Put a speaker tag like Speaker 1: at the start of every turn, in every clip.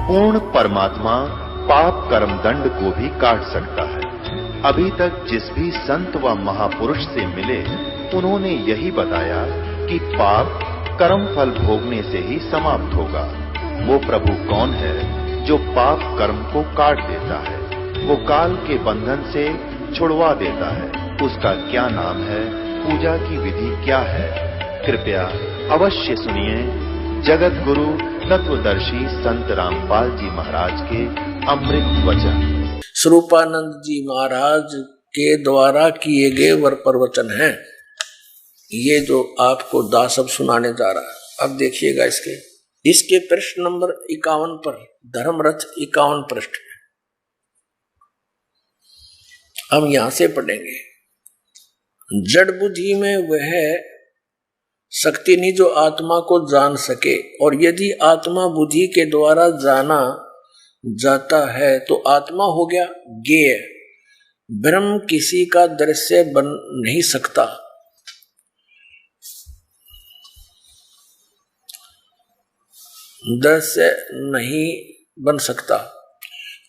Speaker 1: पूर्ण परमात्मा पाप कर्म दंड को भी काट सकता है। अभी तक जिस भी संत व महापुरुष से मिले, उन्होंने यही बताया कि पाप कर्म फल भोगने से ही समाप्त होगा। वो प्रभु कौन है जो पाप कर्म को काट देता है, वो काल के बंधन से छुड़वा देता है। उसका क्या नाम है, पूजा की विधि क्या है? कृपया अवश्य सुनिए जगत गुरु तत्वदर्शी संत रामपाल जी महाराज के अमृत वचन।
Speaker 2: स्वरूपानंद जी महाराज के द्वारा किए गए वर प्रवचन हैं। ये जो आपको दास अब सुनाने जा रहा है, अब देखिएगा इसके प्रश्न नंबर 51 पर, धर्मरथ 51 पृष्ठ। हम यहां से पढ़ेंगे। जड़ बुद्धि में वह शक्ति नहीं जो आत्मा को जान सके, और यदि आत्मा बुद्धि के द्वारा जाना जाता है तो आत्मा हो गया ज्ञेय। ब्रह्म किसी का दृश्य बन नहीं सकता। दृश्य नहीं बन सकता,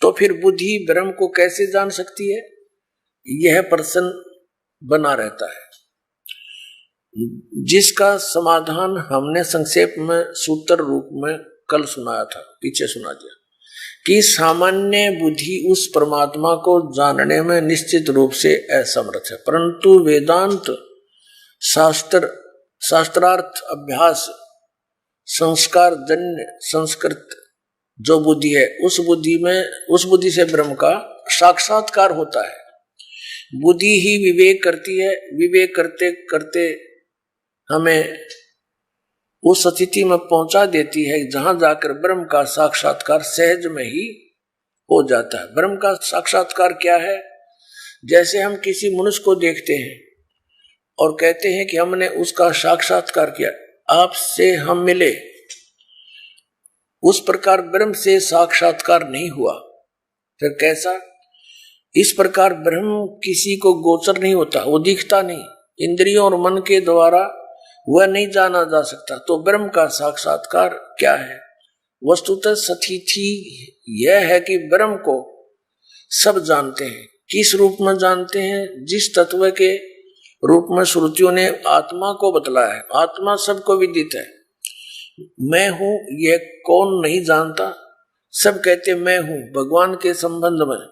Speaker 2: तो फिर बुद्धि ब्रह्म को कैसे जान सकती है? यह प्रश्न बना रहता है, जिसका समाधान हमने संक्षेप में सूत्र रूप में कल सुनाया था, पीछे सुना दिया कि सामान्य बुद्धि उस परमात्मा को जानने में निश्चित रूप से असमर्थ है, परंतु वेदांत शास्त्रार्थ अभ्यास संस्कार जन्य संस्कृत जो बुद्धि है, उस बुद्धि से ब्रह्म का साक्षात्कार होता है। बुद्धि ही विवेक करती है, विवेक करते करते हमें उस स्थिति में पहुंचा देती है जहां जाकर ब्रह्म का साक्षात्कार सहज में ही हो जाता है। ब्रह्म का साक्षात्कार क्या है? जैसे हम किसी मनुष्य को देखते हैं और कहते हैं कि हमने उसका साक्षात्कार किया, आपसे हम मिले, उस प्रकार ब्रह्म से साक्षात्कार नहीं हुआ। फिर कैसा? इस प्रकार ब्रह्म किसी को गोचर नहीं होता, वो दिखता नहीं, इंद्रियों और मन के द्वारा वह नहीं जाना जा सकता। तो ब्रह्म का साक्षात्कार क्या है? वस्तुतः स्थिति यह है कि ब्रह्म को सब जानते हैं। किस रूप में जानते हैं? जिस तत्व के रूप में श्रुतियों ने आत्मा को बतलाया है। आत्मा सबको विदित है। मैं हूं यह कौन नहीं जानता? सब कहते मैं हूं भगवान के संबंध में।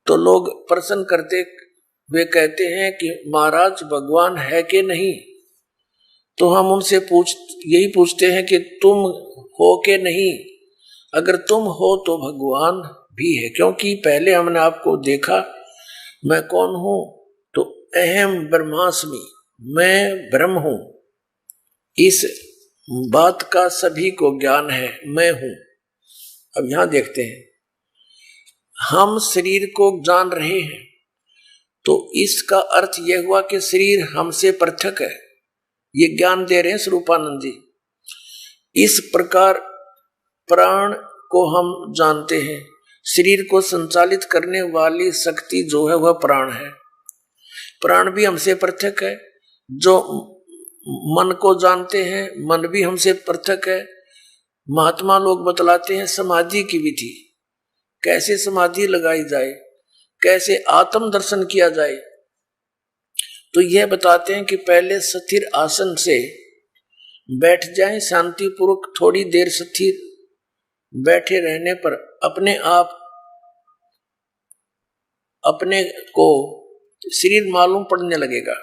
Speaker 2: तो लोग प्रश्न करते, वे कहते हैं कि महाराज भगवान है कि नहीं? तो हम उनसे यही पूछते हैं कि तुम हो कि नहीं? अगर तुम हो तो भगवान भी है, क्योंकि पहले हमने आपको देखा। मैं कौन हूं? तो अहम ब्रह्मास्मि, मैं ब्रह्म हूं। इस बात का सभी को ज्ञान है, मैं हूं। अब यहां देखते हैं, हम शरीर को जान रहे हैं, तो इसका अर्थ यह हुआ कि शरीर हमसे पृथक है। ये ज्ञान दे रहे हैं स्वरूपानंद जी। इस प्रकार प्राण को हम जानते हैं। शरीर को संचालित करने वाली शक्ति जो है वह प्राण है। प्राण भी हमसे पृथक है। जो मन को जानते हैं, मन भी हमसे पृथक है। महात्मा लोग बतलाते हैं समाधि की विधि, कैसे समाधि लगाई जाए, कैसे आत्म दर्शन किया जाए। तो यह बताते हैं कि पहले स्थिर आसन से बैठ जाएं, शांतिपूर्वक थोड़ी देर स्थिर बैठे रहने पर अपने आप अपने को शरीर मालूम पड़ने लगेगा।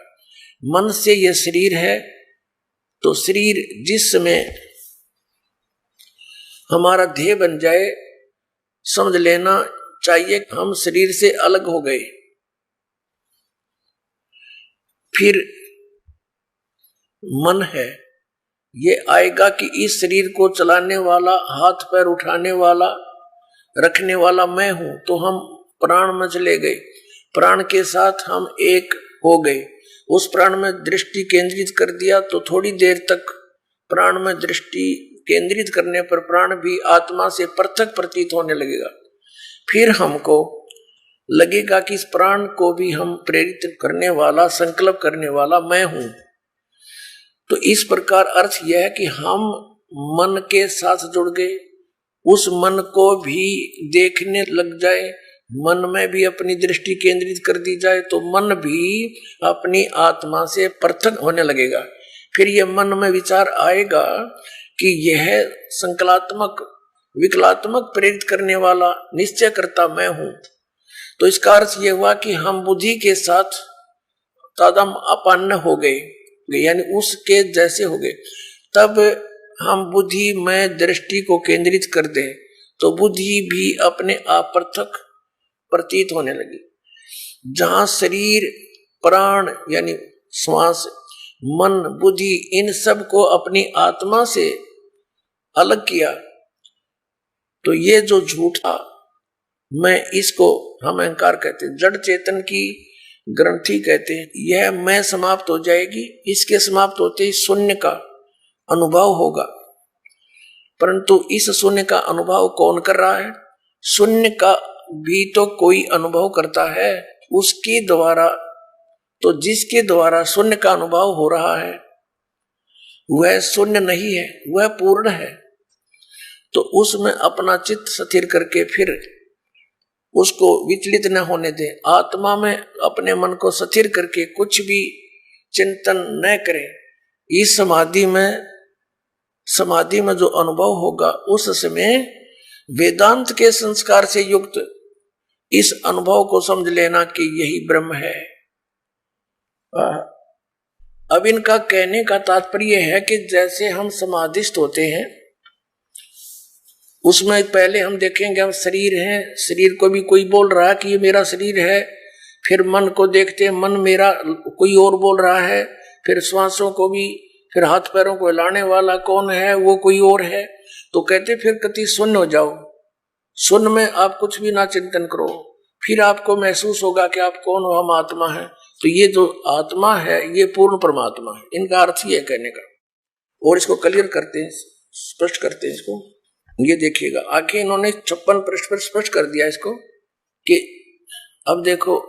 Speaker 2: मन से यह शरीर है, तो शरीर जिस समय हमारा ध्येय बन जाए, समझ लेना चाहिए हम शरीर से अलग हो गए। फिर मन है, ये आएगा कि इस शरीर को चलाने वाला, हाथ पैर उठाने वाला, रखने वाला मैं हूं। तो हम प्राण में चले गए, प्राण के साथ हम एक हो गए। उस प्राण में दृष्टि केंद्रित कर दिया, तो थोड़ी देर तक प्राण में दृष्टि केंद्रित करने पर प्राण भी आत्मा से पृथक प्रतीत होने लगेगा। फिर हमको लगेगा कि इस प्राण को भी हम प्रेरित करने वाला, संकल्प करने वाला मैं हूं। तो इस प्रकार अर्थ यह है कि हम मन के साथ जुड़ गए, उस मन को भी देखने लग जाए, मन में भी अपनी दृष्टि केंद्रित कर दी जाए, तो मन भी अपनी आत्मा से पृथक होने लगेगा। फिर यह मन में विचार आएगा कि यह संकलात्मक विकलात्मक प्रेरित करने वाला निश्चय करता मैं हूं। तो इसका अर्थ यह हुआ कि हम बुद्धि के साथ तादाम अपन्न हो गए, यानी उसके जैसे हो गए। तब हम बुद्धि में दृष्टि को केंद्रित कर दें तो बुद्धि भी अपने आप पृथक प्रतीत होने लगी। जहां शरीर, प्राण यानी श्वास, मन, बुद्धि, इन सब को अपनी आत्मा से अलग किया, तो ये जो झूठा मैं, इसको हम अहंकार कहते हैं, जड़ चेतन की ग्रंथि कहते हैं, यह मैं समाप्त हो जाएगी। इसके समाप्त होते ही शून्य का अनुभव होगा। परंतु इस शून्य का अनुभव कौन कर रहा है? शून्य का भी तो कोई अनुभव करता है उसके द्वारा। तो जिसके द्वारा शून्य का अनुभव हो रहा है वह शून्य नहीं है, वह पूर्ण है। तो उसमें अपना चित्त स्थिर करके फिर उसको विचलित न होने दे। आत्मा में अपने मन को स्थिर करके कुछ भी चिंतन न करे। इस समाधि में जो अनुभव होगा उस समय वेदांत के संस्कार से युक्त इस अनुभव को समझ लेना कि यही ब्रह्म है। अब इनका कहने का तात्पर्य है कि जैसे हम समाधिस्थ होते हैं, उसमें पहले हम देखेंगे हम शरीर हैं, शरीर को भी कोई बोल रहा है कि ये मेरा शरीर है। फिर मन को देखते हैं, मन मेरा कोई और बोल रहा है। फिर श्वासों को भी, फिर हाथ पैरों को हिलाने वाला कौन है, वो कोई और है। तो कहते फिर कति शून्य हो जाओ, शून्य में आप कुछ भी ना चिंतन करो, फिर आपको महसूस होगा कि आप कौन हो, हम आत्मा है। तो ये जो आत्मा है ये पूर्ण परमात्मा है। इनका अर्थ ही है कहने का। और इसको क्लियर करते हैं, स्पष्ट करते हैं इसको। ये देखिएगा, आखिर इन्होंने 56 पृष्ठ पर स्पष्ट कर दिया इसको कि अब देखो,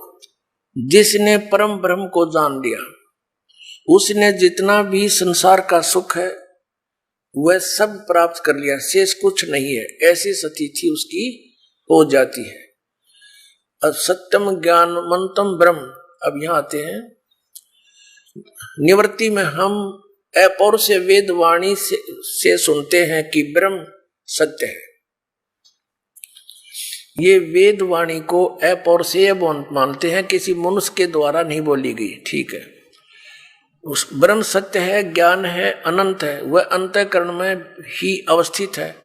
Speaker 2: जिसने परम ब्रह्म को जान लिया उसने जितना भी संसार का सुख है वह सब प्राप्त कर लिया, शेष कुछ नहीं है। ऐसी स्थिति उसकी हो जाती है। अब सत्यम ज्ञानमंतम ब्रह्म। अब यहां आते हैं निवृत्ति में। हम अपौर से वेद वाणी से सुनते हैं कि ब्रह्म सत्य है। ये वेद वाणी को अपौर से मानते हैं, किसी मनुष्य के द्वारा नहीं बोली गई। ठीक है, उस ब्रह्म सत्य है, ज्ञान है, अनंत है, वह अंतःकरण में ही अवस्थित है।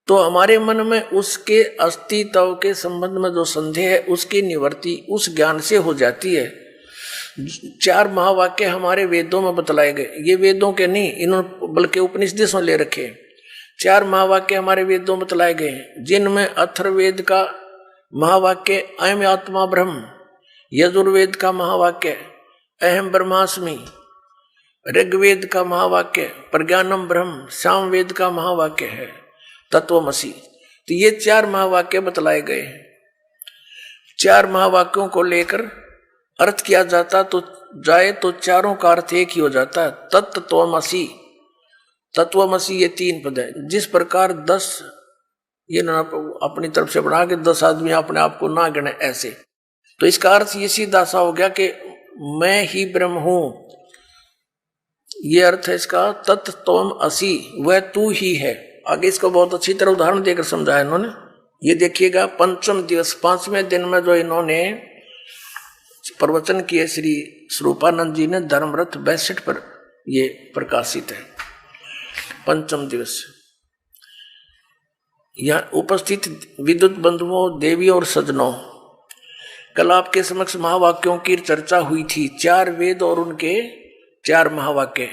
Speaker 2: तो हमारे मन में उसके अस्तित्व के संबंध में जो संदेह है उसकी निवृत्ति उस ज्ञान से हो जाती है। 4 महावाक्य हमारे वेदों में बतलाए गए, ये वेदों के नहीं, इन्होंने बल्कि उपनिषदों में ले रखे। 4 महावाक्य हमारे वेदों में बतलाए गए हैं, जिनमें अथर्ववेद का महावाक्य अयम आत्मा ब्रह्म, यजुर्वेद का महावाक्य अहम ब्रह्मास्मि, ऋग्वेद का महावाक्य प्रज्ञानम ब्रह्म, सामवेद का महावाक्य है तत्वमसि। तो ये 4 महावाक्य बतलाए गए हैं। 4 महावाक्यों को लेकर अर्थ किया जाता तो चारों का अर्थ एक ही हो जाता है, तत्वमसि। तत्वमसि ये 3 पद है। जिस प्रकार 10 ये ना अपनी तरफ से बढ़ा के 10 आदमी अपने आप को ना गिने ऐसे, तो इसका अर्थ ये सीधा सा हो गया कि मैं ही ब्रह्म हूं। ये अर्थ है इसका, तत्त्वम असि, वह तू ही है। आगे इसको बहुत अच्छी तरह उदाहरण देकर समझाया इन्होंने। ये देखिएगा, पंचम दिवस 5वें दिन में जो इन्होंने प्रवचन किए श्री स्वरूपानंद जी ने धर्मरथ 62 पर ये प्रकाशित है। पंचम दिवस यहाँ उपस्थित विद्युत बंधुओं, देवी और सज्जनों, कल आपके समक्ष महावाक्यों की चर्चा हुई थी। 4 वेद और उनके 4 महावाक्य।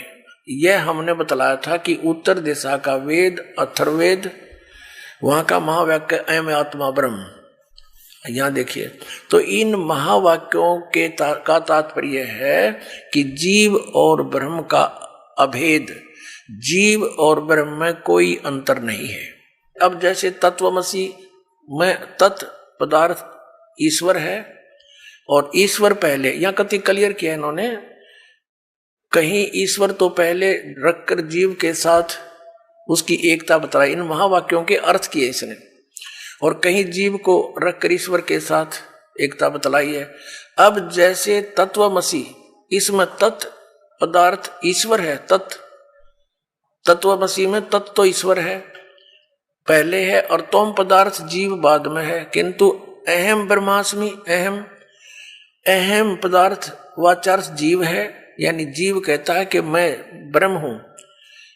Speaker 2: यह हमने बतलाया था कि उत्तर दिशा का वेद अथर्ववेद, वहां का महावाक्य अयम आत्मा ब्रह्म। यहां देखिए, तो इन महावाक्यों के का तात्पर्य है कि जीव और ब्रह्म का अभेद, जीव और ब्रह्म में कोई अंतर नहीं है। अब जैसे तत्वमसि में तत् पदार्थ ईश्वर है और ईश्वर पहले, यहां कति क्लियर किया इन्होंने, कहीं ईश्वर तो पहले रखकर जीव के साथ उसकी एकता बताई। इन महावाक्यों के अर्थ किए इसने, और कहीं जीव को रखकर ईश्वर के साथ एकता बतलाई है। अब जैसे तत्वमसी, इसमें तत् पदार्थ ईश्वर है, तत्वमसी में तत्व तो ईश्वर है पहले है, और तोम पदार्थ जीव बाद में है। किंतु अहम ब्रह्मास्मि, अहम पदार्थ वाचार्थ जीव है, यानी जीव कहता है कि मैं ब्रह्म हूं।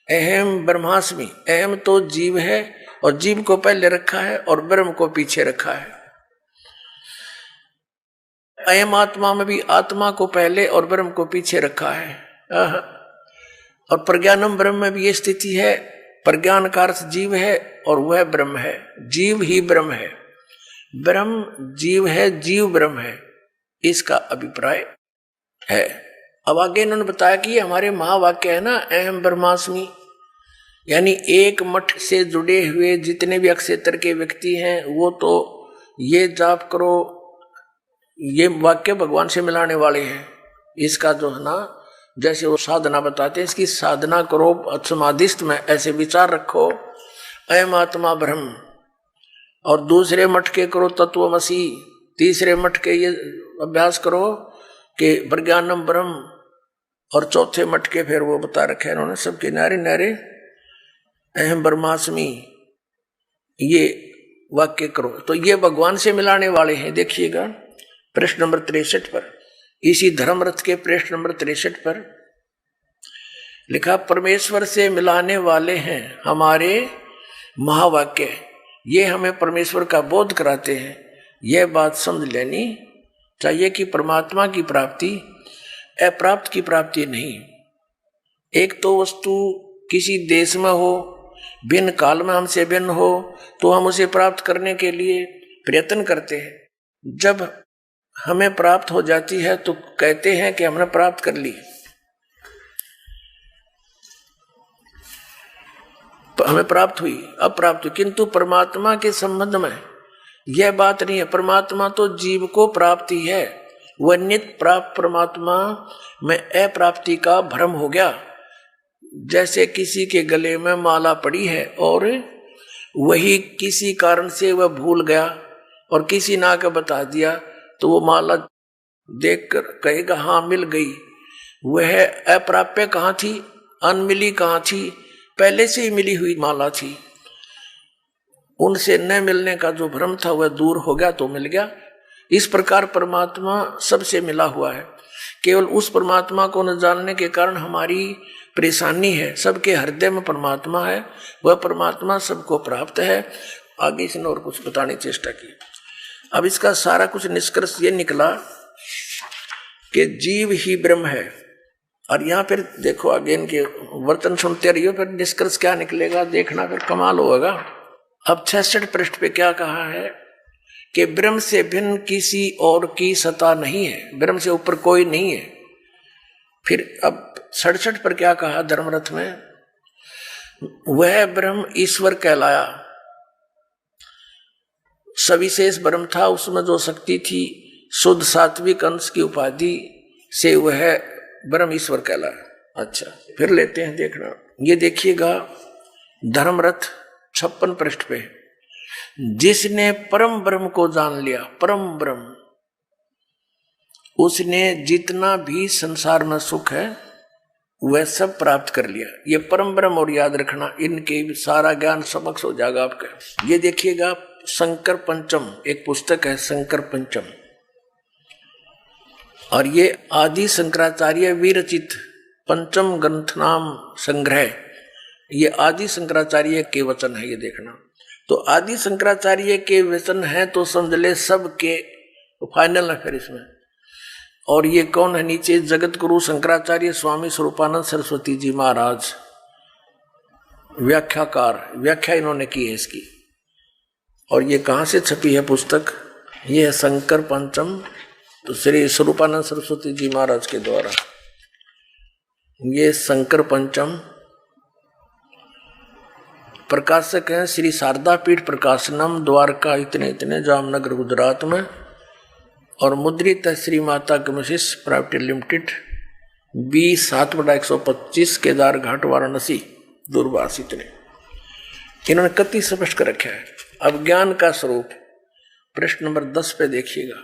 Speaker 2: अहम ब्रह्मास्मि, अहम तो जीव है और जीव को पहले रखा है और ब्रह्म को पीछे रखा है। अयम आत्मा में भी आत्मा को पहले और ब्रह्म को पीछे रखा है। और प्रज्ञानम ब्रह्म में भी ये स्थिति है, प्रज्ञान का अर्थ जीव है और वह ब्रह्म है, जीव ही ब्रह्म है, ब्रह्म जीव है, जीव ब्रह्म है, इसका अभिप्राय है। अब आगे इन्होंने बताया कि ये हमारे महावाक्य है ना, अहम ब्रह्मास्मि, यानी एक मठ से जुड़े हुए जितने भी अक्षेत्र के व्यक्ति हैं वो तो ये जाप करो, ये वाक्य भगवान से मिलाने वाले हैं। इसका जो है ना, जैसे वो साधना बताते हैं, इसकी साधना करो समाधिस्थ में, ऐसे विचार रखो अयम आत्मा ब्रह्म, और दूसरे मठ के करो तत्वमसी, तीसरे मठ के ये अभ्यास करो कि प्रज्ञानम ब्रह्म, और चौथे मठ के फिर वो बता रखे उन्होंने सबके नारे नारे अहम ब्रह्मास्मि, ये वाक्य करो। तो ये भगवान से मिलाने वाले हैं। देखिएगा प्रश्न नंबर 63 पर, इसी धर्मरथ के प्रश्न नंबर 63 पर लिखा, परमेश्वर से मिलाने वाले हैं हमारे महावाक्य, ये हमें परमेश्वर का बोध कराते हैं। यह बात समझ लेनी चाहिए कि परमात्मा की प्राप्ति अप्राप्त की प्राप्ति नहीं। एक तो वस्तु किसी देश में हो, भिन्न काल में हमसे भिन्न हो, तो हम उसे प्राप्त करने के लिए प्रयत्न करते हैं। जब हमें प्राप्त हो जाती है तो कहते हैं कि हमने प्राप्त कर ली, हमें प्राप्त हुई, अब प्राप्त हुई। किंतु परमात्मा के संबंध में यह बात नहीं है। परमात्मा तो जीव को प्राप्ति है, वह नित्य प्राप्त परमात्मा में अप्राप्ति का भ्रम हो गया। जैसे किसी के गले में माला पड़ी है और वही किसी कारण से वह भूल गया और किसी ने आकर बता दिया, तो वो माला देखकर कहेगा हाँ मिल गई। वह अप्राप्य कहाँ थी, अनमिली कहाँ थी, पहले से ही मिली हुई माला थी। उनसे न मिलने का जो भ्रम था वह दूर हो गया तो मिल गया। इस प्रकार परमात्मा सबसे मिला हुआ है। केवल उस परमात्मा को न जानने के कारण हमारी परेशानी है। सबके हृदय में परमात्मा है, वह परमात्मा सबको प्राप्त है। आगे इसने और कुछ बताने की चेष्टा की। अब इसका सारा कुछ निष्कर्ष ये निकला कि जीव ही ब्रह्म है। और यहाँ फिर देखो आगे इनके वर्तन सुनते रहिए, फिर निष्कर्ष क्या निकलेगा देखना, फिर कमाल होगा। अब 66 पृष्ठ पे क्या कहा है कि ब्रह्म से भिन्न किसी और की सत्ता नहीं है, ब्रह्म से ऊपर कोई नहीं है। फिर अब 67 पर क्या कहा धर्मरथ में, वह ब्रह्म ईश्वर कहलाया। सविशेष ब्रह्म था, उसमें जो शक्ति थी शुद्ध सात्विक अंश की उपाधि से वह ब्रह्म ईश्वर कहलाया। अच्छा फिर लेते हैं देखना, ये देखिएगा धर्मरथ 56 पृष्ठ पे, जिसने परम ब्रह्म को जान लिया, परम ब्रह्म, उसने जितना भी संसार में सुख है वह सब प्राप्त कर लिया। ये परम ब्रह्म और याद रखना, इनके सारा ज्ञान समक्ष हो जाएगा आपका। ये देखिएगा शंकर पंचम, एक पुस्तक है शंकर पंचम, और ये आदि शंकराचार्य विरचित पंचम ग्रंथ नाम संग्रह, ये आदि शंकराचार्य के वचन है। ये देखना, तो आदि शंकराचार्य के वचन है तो समझ ले सब के फाइनल है फिर इसमें। और ये कौन है नीचे, जगत गुरु शंकराचार्य स्वामी स्वरूपानंद सरस्वती जी महाराज, व्याख्याकार, व्याख्या इन्होंने की है इसकी। और ये कहाँ से छपी है पुस्तक, ये है शंकर पंचम, तो श्री स्वरूपानंद सरस्वती जी महाराज के द्वारा। ये शंकर पंचम, प्रकाशक हैं श्री शारदा पीठ प्रकाशनम, द्वारका इतने इतने, जामनगर गुजरात में, और मुद्रित है श्री माता कमिशिस प्राइवेट लिमिटेड, 20/7/125, केदार घाट वाराणसी, दूरभाष इतने। इन्होंने कति स्पष्ट कर रखा है। अब ज्ञान का स्वरूप प्रश्न नंबर 10 पे देखिएगा।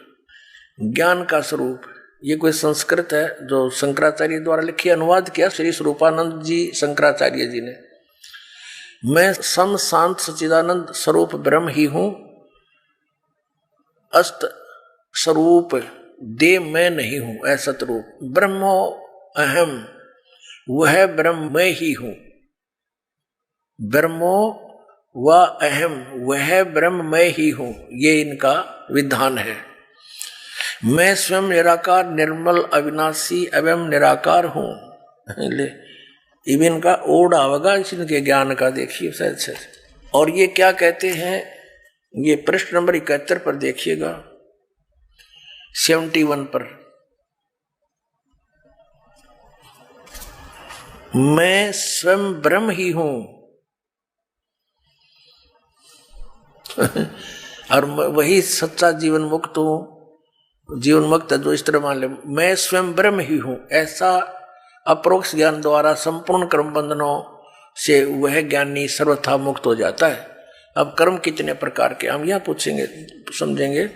Speaker 2: ज्ञान का स्वरूप ये कोई संस्कृत है जो शंकराचार्य द्वारा लिखी, अनुवाद किया श्री स्वरूपानंद जी शंकराचार्य जी ने। मैं सम शांत सच्चिदानंद स्वरूप ब्रह्म ही हूं, अस्त स्वरूप दे मैं नहीं हूं, ऐसा रूप ब्रह्मो अहम, वह ब्रह्म मैं ही हूं। ब्रह्मो व अहम, वह ब्रह्म मैं ही हूं, ये इनका विधान है। मैं स्वयं निराकार निर्मल अविनाशी एवं निराकार हूं। इवन का ओड आवेगा इनके ज्ञान का, देखिए शायद से। और ये क्या कहते हैं, ये प्रश्न नंबर 71 पर देखिएगा, 71 पर। मैं स्वयं ब्रह्म ही हूं और वही सच्चा जीवन मुक्त हूं, जीवन मुक्त जो इस तरह मान ले, मैं स्वयं ब्रह्म ही हूं, ऐसा अप्रोक्ष ज्ञान द्वारा संपूर्ण कर्म बंधनों से वह ज्ञानी सर्वथा मुक्त हो जाता है। अब कर्म कितने प्रकार के, हम यह पूछेंगे, समझेंगे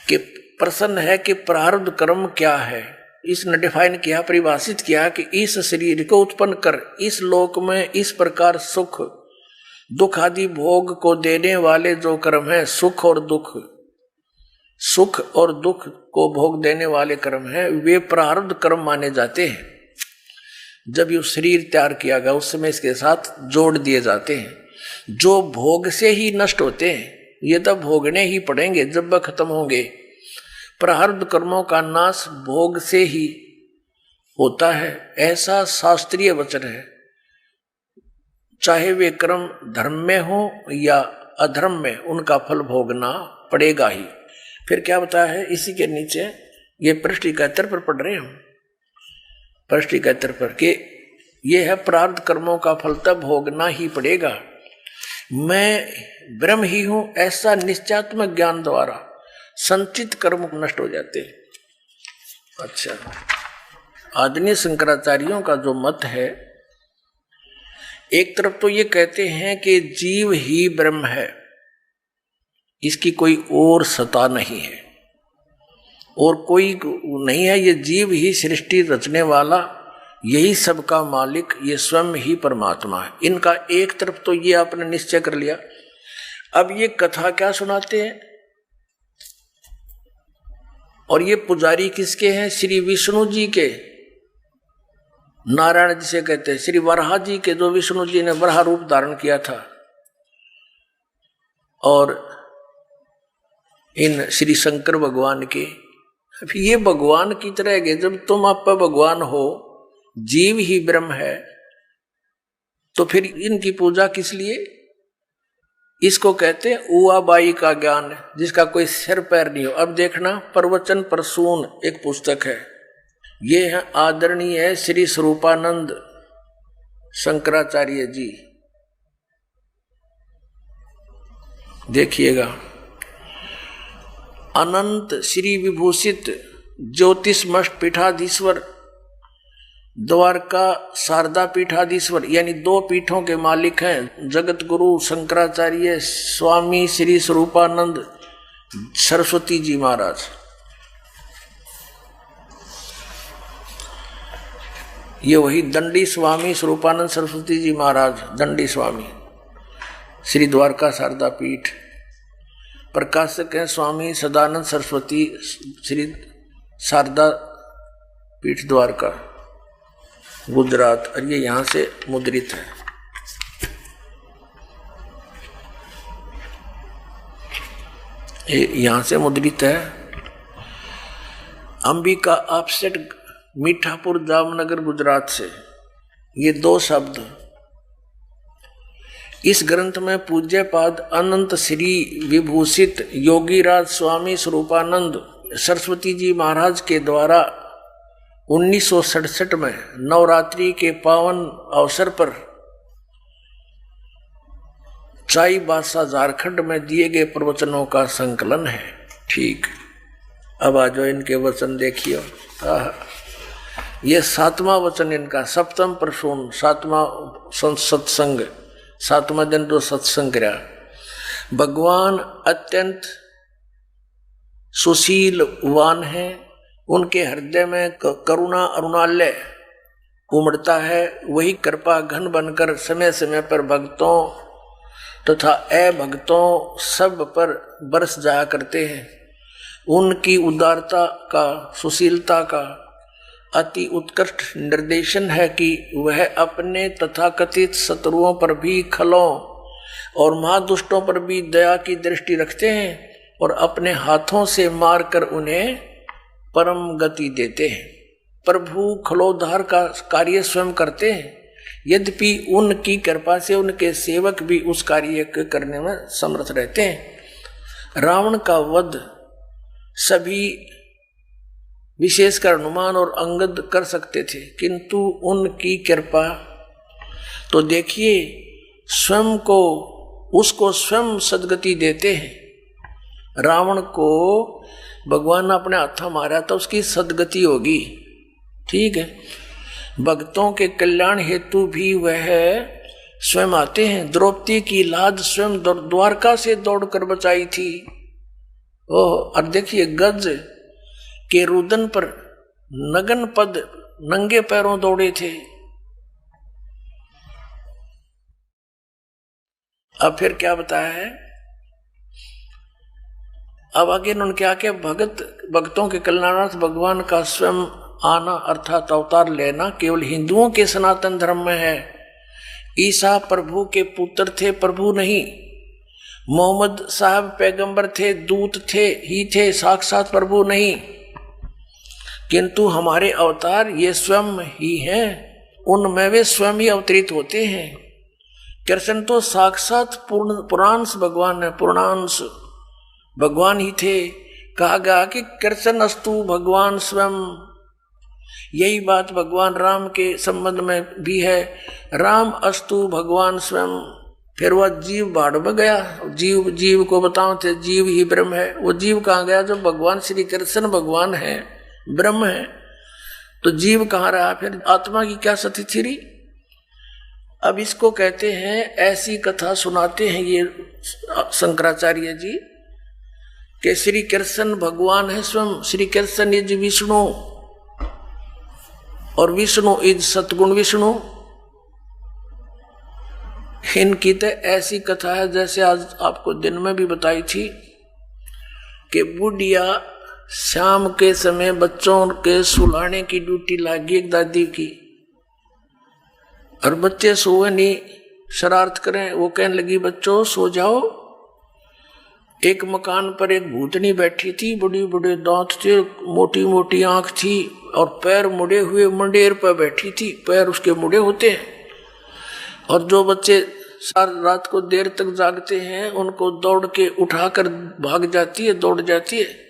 Speaker 2: कि प्रश्न है कि प्रारब्ध कर्म क्या है। इसने डिफाइन किया, परिभाषित किया कि इस शरीर को उत्पन्न कर इस लोक में इस प्रकार सुख दुख आदि भोग को देने वाले जो कर्म है, सुख और दुख को भोग देने वाले कर्म है, वे प्रारब्ध कर्म माने जाते हैं। जब ये शरीर तैयार किया गया उस समय इसके साथ जोड़ दिए जाते हैं, जो भोग से ही नष्ट होते हैं, ये तो भोगने ही पड़ेंगे जब वह खत्म होंगे। प्रारब्ध कर्मों का नाश भोग से ही होता है, ऐसा शास्त्रीय वचन है। चाहे वे कर्म धर्म में हो या अधर्म में, उनका फल भोगना पड़ेगा ही। फिर क्या बताया है इसी के नीचे, ये पृष्ठ 71 पर पढ़ रहे हैं हम, पृष्ठ 71 पर कि ये है प्रारब्ध कर्मों का फल तब भोगना ही पड़ेगा। मैं ब्रह्म ही हूं, ऐसा निश्चयात्मक ज्ञान द्वारा संचित कर्म नष्ट हो जाते हैं। अच्छा, आदरणीय शंकराचार्यों का जो मत है, एक तरफ तो ये कहते हैं कि जीव ही ब्रह्म है, इसकी कोई और सत्ता नहीं है और कोई नहीं है, ये जीव ही सृष्टि रचने वाला, यही सबका मालिक, ये स्वयं ही परमात्मा है। इनका एक तरफ तो ये आपने निश्चय कर लिया। अब ये कथा क्या सुनाते हैं, और ये पुजारी किसके हैं, श्री विष्णु जी के, नारायण जिसे कहते हैं, श्री वराह जी के, जो विष्णु जी ने वराह रूप धारण किया था, और इन श्री शंकर भगवान के। ये भगवान की तरह के, जब तुम आप भगवान हो, जीव ही ब्रह्म है, तो फिर इनकी पूजा किस लिए। इसको कहते हैं उआबाई का ज्ञान, जिसका कोई सिर पैर नहीं हो। अब देखना, प्रवचन प्रसून एक पुस्तक है, ये है आदरणीय श्री स्वरूपानंद शंकराचार्य जी, देखिएगा। अनंत श्री विभूषित ज्योतिषमष्ट पीठाधीश्वर, द्वारका शारदा पीठाधीश्वर, यानी 2 पीठों के मालिक हैं जगत गुरु शंकराचार्य स्वामी श्री स्वरूपानंद सरस्वती जी महाराज। ये वही दंडी स्वामी स्वरूपानंद सरस्वती जी महाराज, दंडी स्वामी, श्री द्वारका शारदा पीठ। प्रकाशक हैं स्वामी सदानंद सरस्वती, श्री शारदा पीठ द्वारका, गुजरात। और ये यहां से मुद्रित है। ये यहां से मुद्रित है। अंबिका ऑफसेट, मीठापुर, जामनगर, गुजरात से। ये 2 शब्द इस ग्रंथ में पूज्यपाद अनंत श्री विभूषित योगीराज स्वामी स्वरूपानंद सरस्वती जी महाराज के द्वारा 1967 में नवरात्रि के पावन अवसर पर चाईबासा झारखंड में दिए गए प्रवचनों का संकलन है। ठीक, अब आ जाओ इनके वचन देखिए। ये 7वां वचन इनका, 7वां प्रसून, 7वां सत्संग 7वां दिन जो सत्संग करा, भगवान अत्यंत सुशीलवान है, उनके हृदय में करुणा अरुणालय उमड़ता है। वही कृपा घन बनकर समय समय पर भक्तों तथा अभक्तों सब पर बरस जाया करते हैं। उनकी उदारता का, सुशीलता का अति उत्कृष्ट निर्देशन है कि वह अपने तथाकथित शत्रुओं पर भी, खलों और महादुष्टों पर भी दया की दृष्टि रखते हैं और अपने हाथों से मारकर उन्हें परम गति देते हैं। प्रभु खलोद्धार का कार्य स्वयं करते हैं, यद्यपि उनकी कृपा से उनके सेवक भी उस कार्य को करने में समर्थ रहते हैं। रावण का वध सभी विशेषकर हनुमान और अंगद कर सकते थे, किंतु उनकी कृपा तो देखिए स्वयं को, उसको स्वयं सदगति देते हैं। रावण को भगवान ने अपने हाथों मारा तो उसकी सदगति होगी, ठीक है। भक्तों के कल्याण हेतु भी वह स्वयं आते हैं। द्रौपदी की लाज स्वयं द्वारका से दौड़कर बचाई थी। ओह, और देखिए गज के रुदन पर नगन पद नंगे पैरों दौड़े थे। अब फिर क्या बताया है, अब आगे उन्होंने क्या किया, भक्तों के कल्याणार्थ भगवान का स्वयं आना अर्थात अवतार लेना केवल हिंदुओं के सनातन धर्म में है। ईसा प्रभु के पुत्र थे, प्रभु नहीं। मोहम्मद साहब पैगंबर थे, दूत थे, साक्षात प्रभु नहीं। किंतु हमारे अवतार ये स्वयं ही हैं, उनमें वे स्वयं ही अवतरित होते हैं। कृष्ण तो साक्षात पूर्णांश भगवान है, पूर्णांश भगवान ही थे। कहा गया कि कृष्ण अस्तु भगवान स्वयं। यही बात भगवान राम के संबंध में भी है, राम अस्तु भगवान स्वयं। फिर वह जीव बाढ़ में गया, जीव को बताओ थे जीव ही ब्रह्म है। वो जीव कहाँ गया जब भगवान श्री कृष्ण भगवान है, ब्रह्म है, तो जीव कहाँ रहा? फिर आत्मा की क्या स्थिति थी? अब इसको कहते हैं, ऐसी कथा सुनाते हैं ये शंकराचार्य जी कि श्री कृष्ण भगवान है स्वयं। श्री कृष्ण इज विष्णु और विष्णु इज सतगुण विष्णु। इनकी तो ऐसी कथा है जैसे आज आपको दिन में भी बताई थी कि बुढ़िया शाम के समय बच्चों के सुलाने की ड्यूटी लगी एक दादी की, और बच्चे सोए नहीं, शरारत करें। वो कहने लगी बच्चों सो जाओ। एक मकान पर एक भूतनी बैठी थी, बड़ी बड़े दांत थे, मोटी मोटी आंख थी और पैर मुड़े हुए मंडेर पर बैठी थी। पैर उसके मुड़े होते हैं। और जो बच्चे सारी रात को देर तक जागते हैं उनको दौड़ के उठाकर भाग जाती है, दौड़ जाती है।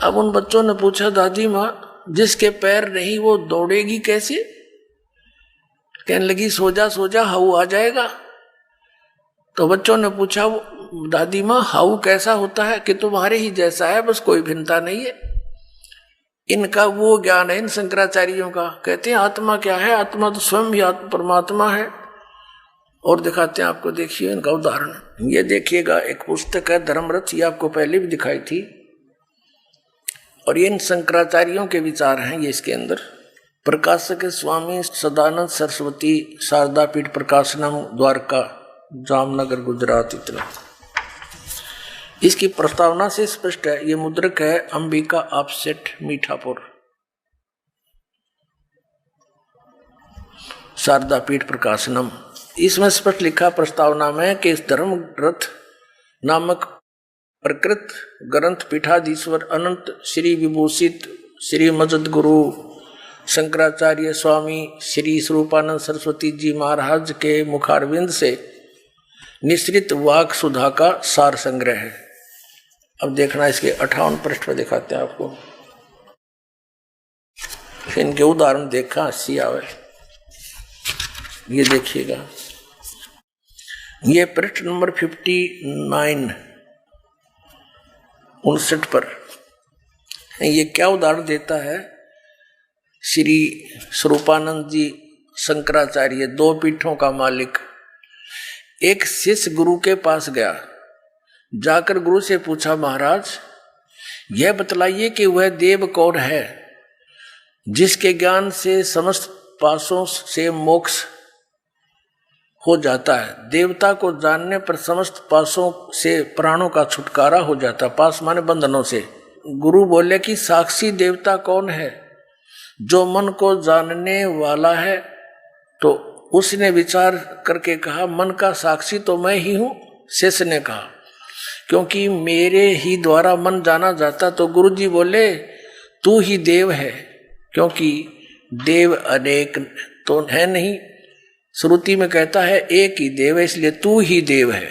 Speaker 2: अब उन बच्चों ने पूछा दादी माँ, जिसके पैर नहीं वो दौड़ेगी कैसे? कहने लगी सो जा हाउ आ जाएगा। तो बच्चों ने पूछा दादी माँ हाउ कैसा होता है? कि तुम्हारे ही जैसा है, बस कोई भिन्नता नहीं है। इनका वो ज्ञान है इन शंकराचार्यों का। कहते हैं आत्मा क्या है? आत्मा तो स्वयं ही परमात्मा है। और दिखाते हैं आपको, देखिए इनका उदाहरण। ये देखिएगा, एक पुस्तक है धर्मरथ, ये आपको पहले भी दिखाई थी, और ये इन शंकराचार्यों के विचार हैं ये इसके अंदर। प्रकाशक स्वामी सदानंद सरस्वती, शारदा पीठ प्रकाशनम, द्वारका, जामनगर, गुजरात। इतना इसकी प्रस्तावना से स्पष्ट है। ये मुद्रक है अंबिका ऑफसेट, मीठापुर, शारदा पीठ प्रकाशनम। इसमें स्पष्ट लिखा प्रस्तावना में कि इस धर्म रथ नामक प्रकृत ग्रंथ पीठाधीश्वर अनंत श्री विभूषित श्री मजद गुरु शंकराचार्य स्वामी श्री स्वरूपानंद सरस्वती जी महाराज के मुखारविंद से निश्रित वाक सुधा का सार संग्रह है। अब देखना, इसके 58 पृष्ठ पर दिखाते हैं आपको। इनके उदाहरण देखा हंसी आवे। ये देखिएगा, ये पृष्ठ नंबर 59 59 पर ये क्या उदाहरण देता है? श्री स्वरूपानंद जी शंकराचार्य, 2 पीठों का मालिक, एक शिष्य गुरु के पास गया। जाकर गुरु से पूछा, महाराज यह बतलाइए कि वह देव कौन है जिसके ज्ञान से समस्त पासों से मोक्ष हो जाता है। देवता को जानने पर समस्त पासों से प्राणों का छुटकारा हो जाता। पास माने बंधनों से। गुरु बोले कि साक्षी देवता कौन है? जो मन को जानने वाला है। तो उसने विचार करके कहा, मन का साक्षी तो मैं ही हूं। शिष्य ने कहा, क्योंकि मेरे ही द्वारा मन जाना जाता। तो गुरुजी बोले, तू ही देव है, क्योंकि देव अनेक तो है नहीं। श्रुति में कहता है एक ही देव है, इसलिए तू ही देव है।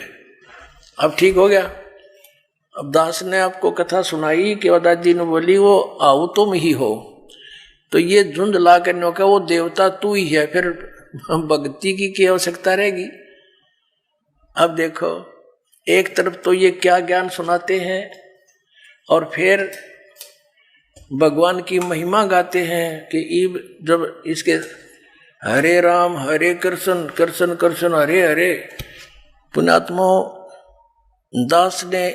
Speaker 2: अब ठीक हो गया। अब दास ने आपको कथा सुनाई कि दादी ने बोली, वो आओ तुम ही हो। तो ये झुंड ला करने का वो देवता तू ही है, फिर भक्ति की आवश्यकता रहेगी। अब देखो, एक तरफ तो ये क्या ज्ञान सुनाते हैं और फिर भगवान की महिमा गाते हैं कि जब इसके हरे राम हरे कृष्ण कृष्ण कृष्ण हरे हरे। पुण्यात्मो, दास ने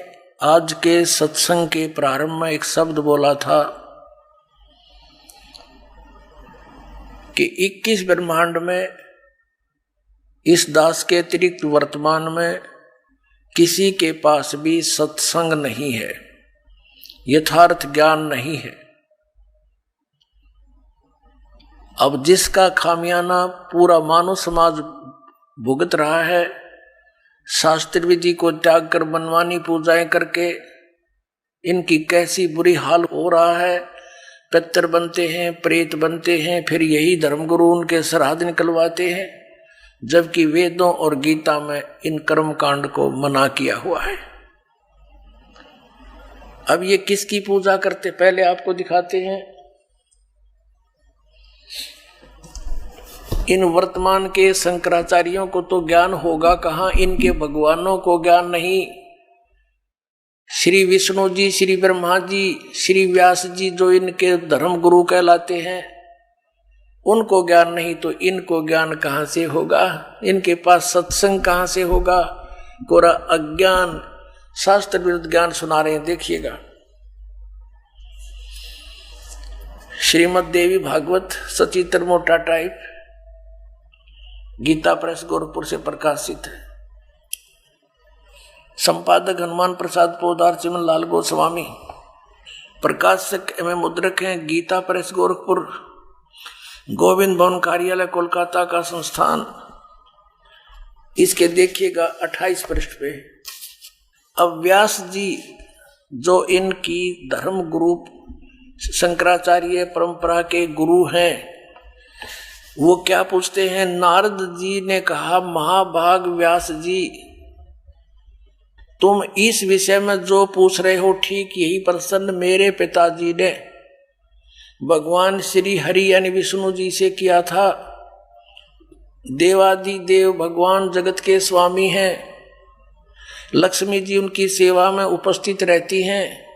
Speaker 2: आज के सत्संग के प्रारंभ में एक शब्द बोला था कि 21 ब्रह्मांड में इस दास के अतिरिक्त वर्तमान में किसी के पास भी सत्संग नहीं है, यथार्थ ज्ञान नहीं है। अब जिसका खामियाना पूरा मानव समाज भुगत रहा है, शास्त्र विधि को त्याग कर मनमानी पूजाएं करके इनकी कैसी बुरी हाल हो रहा है। पितर बनते हैं, प्रेत बनते हैं, फिर यही धर्मगुरु उनके श्राद्ध निकलवाते हैं, जबकि वेदों और गीता में इन कर्म कांड को मना किया हुआ है। अब ये किसकी पूजा करते, पहले आपको दिखाते हैं। इन वर्तमान के शंकराचार्यों को तो ज्ञान होगा कहाँ, इनके भगवानों को ज्ञान नहीं। श्री विष्णु जी, श्री ब्रह्मा जी, श्री व्यास जी जो इनके धर्म गुरु कहलाते हैं, उनको ज्ञान नहीं तो इनको ज्ञान कहाँ से होगा? इनके पास सत्संग कहाँ से होगा? कोरा अज्ञान, शास्त्र विरुद्ध ज्ञान सुना रहे हैं। देखिएगा, श्रीमद् देवी भागवत सचित्र मोटा टाइप, गीता प्रेस गोरखपुर से प्रकाशित है। संपादक हनुमान प्रसाद पोदार चिमन लाल गोस्वामी, प्रकाशक एवं मुद्रक हैं गीता प्रेस गोरखपुर, गोविंद भवन कार्यालय कोलकाता का संस्थान। इसके देखिएगा 28 पृष्ठ पे। अब व्यास जी जो इनकी धर्म गुरु शंकराचार्य परंपरा के गुरु हैं, वो क्या पूछते हैं? नारद जी ने कहा, महाभाग व्यास जी, तुम इस विषय में जो पूछ रहे हो ठीक यही प्रश्न मेरे पिताजी ने भगवान श्री हरि यानी विष्णु जी से किया था। देवादि देव भगवान जगत के स्वामी हैं, लक्ष्मी जी उनकी सेवा में उपस्थित रहती हैं।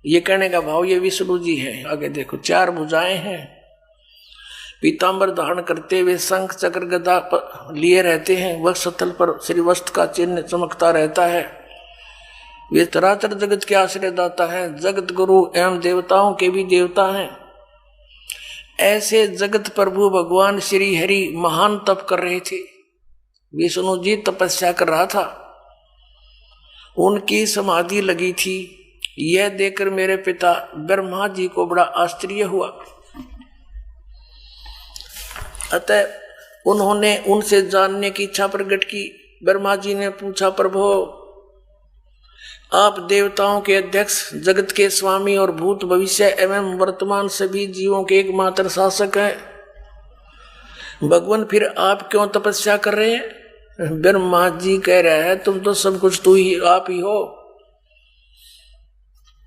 Speaker 2: ये कहने का भाव ये विष्णु जी हैं। आगे देखो, 4 भुजाएं हैं, पीतांबर धारण करते हुए शंख चक्र गदा लिए रहते हैं, वक्षस्थल पर श्रीवस्त्र का चिन्ह चमकता रहता है। वे चराचर जगत के आश्रयदाता हैं, जगत गुरु एवं देवताओं के भी देवता हैं। ऐसे जगत प्रभु भगवान श्री हरि महान तप कर रहे थे। विष्णु जी तपस्या कर रहा था, उनकी समाधि लगी थी। यह देखकर मेरे पिता ब्रह्मा जी को बड़ा आश्चर्य हुआ। अतः उन्होंने उनसे जानने की इच्छा प्रकट की। ब्रह्मा जी ने पूछा, प्रभु आप देवताओं के अध्यक्ष, जगत के स्वामी और भूत भविष्य एवं वर्तमान सभी जीवों के एकमात्र शासक हैं, भगवान फिर आप क्यों तपस्या कर रहे हैं? ब्रह्मा जी कह रहे हैं, तुम तो सब कुछ तू ही आप ही हो,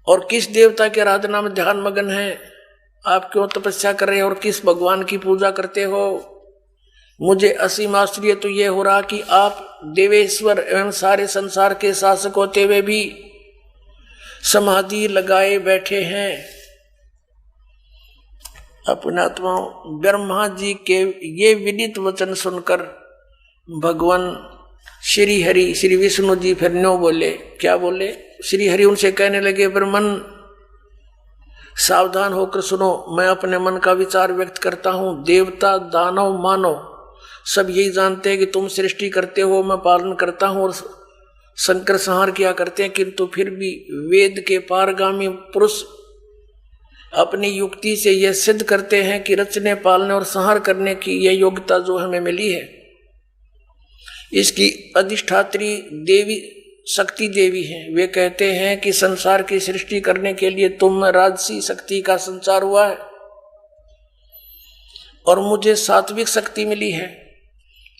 Speaker 2: और किस देवता की आराधना में ध्यान मगन है? आप क्यों तपस्या कर रहे हो और किस भगवान की पूजा करते हो? मुझे असीम आश्चर्य तो यह हो रहा कि आप देवेश्वर एवं सारे संसार के शासक होते हुए भी समाधि लगाए बैठे हैं। अपने आत्मा ब्रह्मा जी के ये विदित वचन सुनकर भगवान श्री हरि श्री विष्णु जी फिर न्यों बोले। क्या बोले? श्री हरि उनसे कहने लगे, ब्रह्मन सावधान होकर सुनो, मैं अपने मन का विचार व्यक्त करता हूं। देवता दानव मानव सब यही जानते हैं कि तुम सृष्टि करते हो, मैं पालन करता हूं और संकर संहार किया करते हैं, किंतु फिर भी वेद के पारगामी पुरुष अपनी युक्ति से यह सिद्ध करते हैं कि रचने पालने और संहार करने की यह योग्यता जो हमें मिली है, इसकी अधिष्ठात्री देवी शक्ति देवी है। वे कहते हैं कि संसार की सृष्टि करने के लिए तुम में राजसी शक्ति का संचार हुआ है और मुझे सात्विक शक्ति मिली है,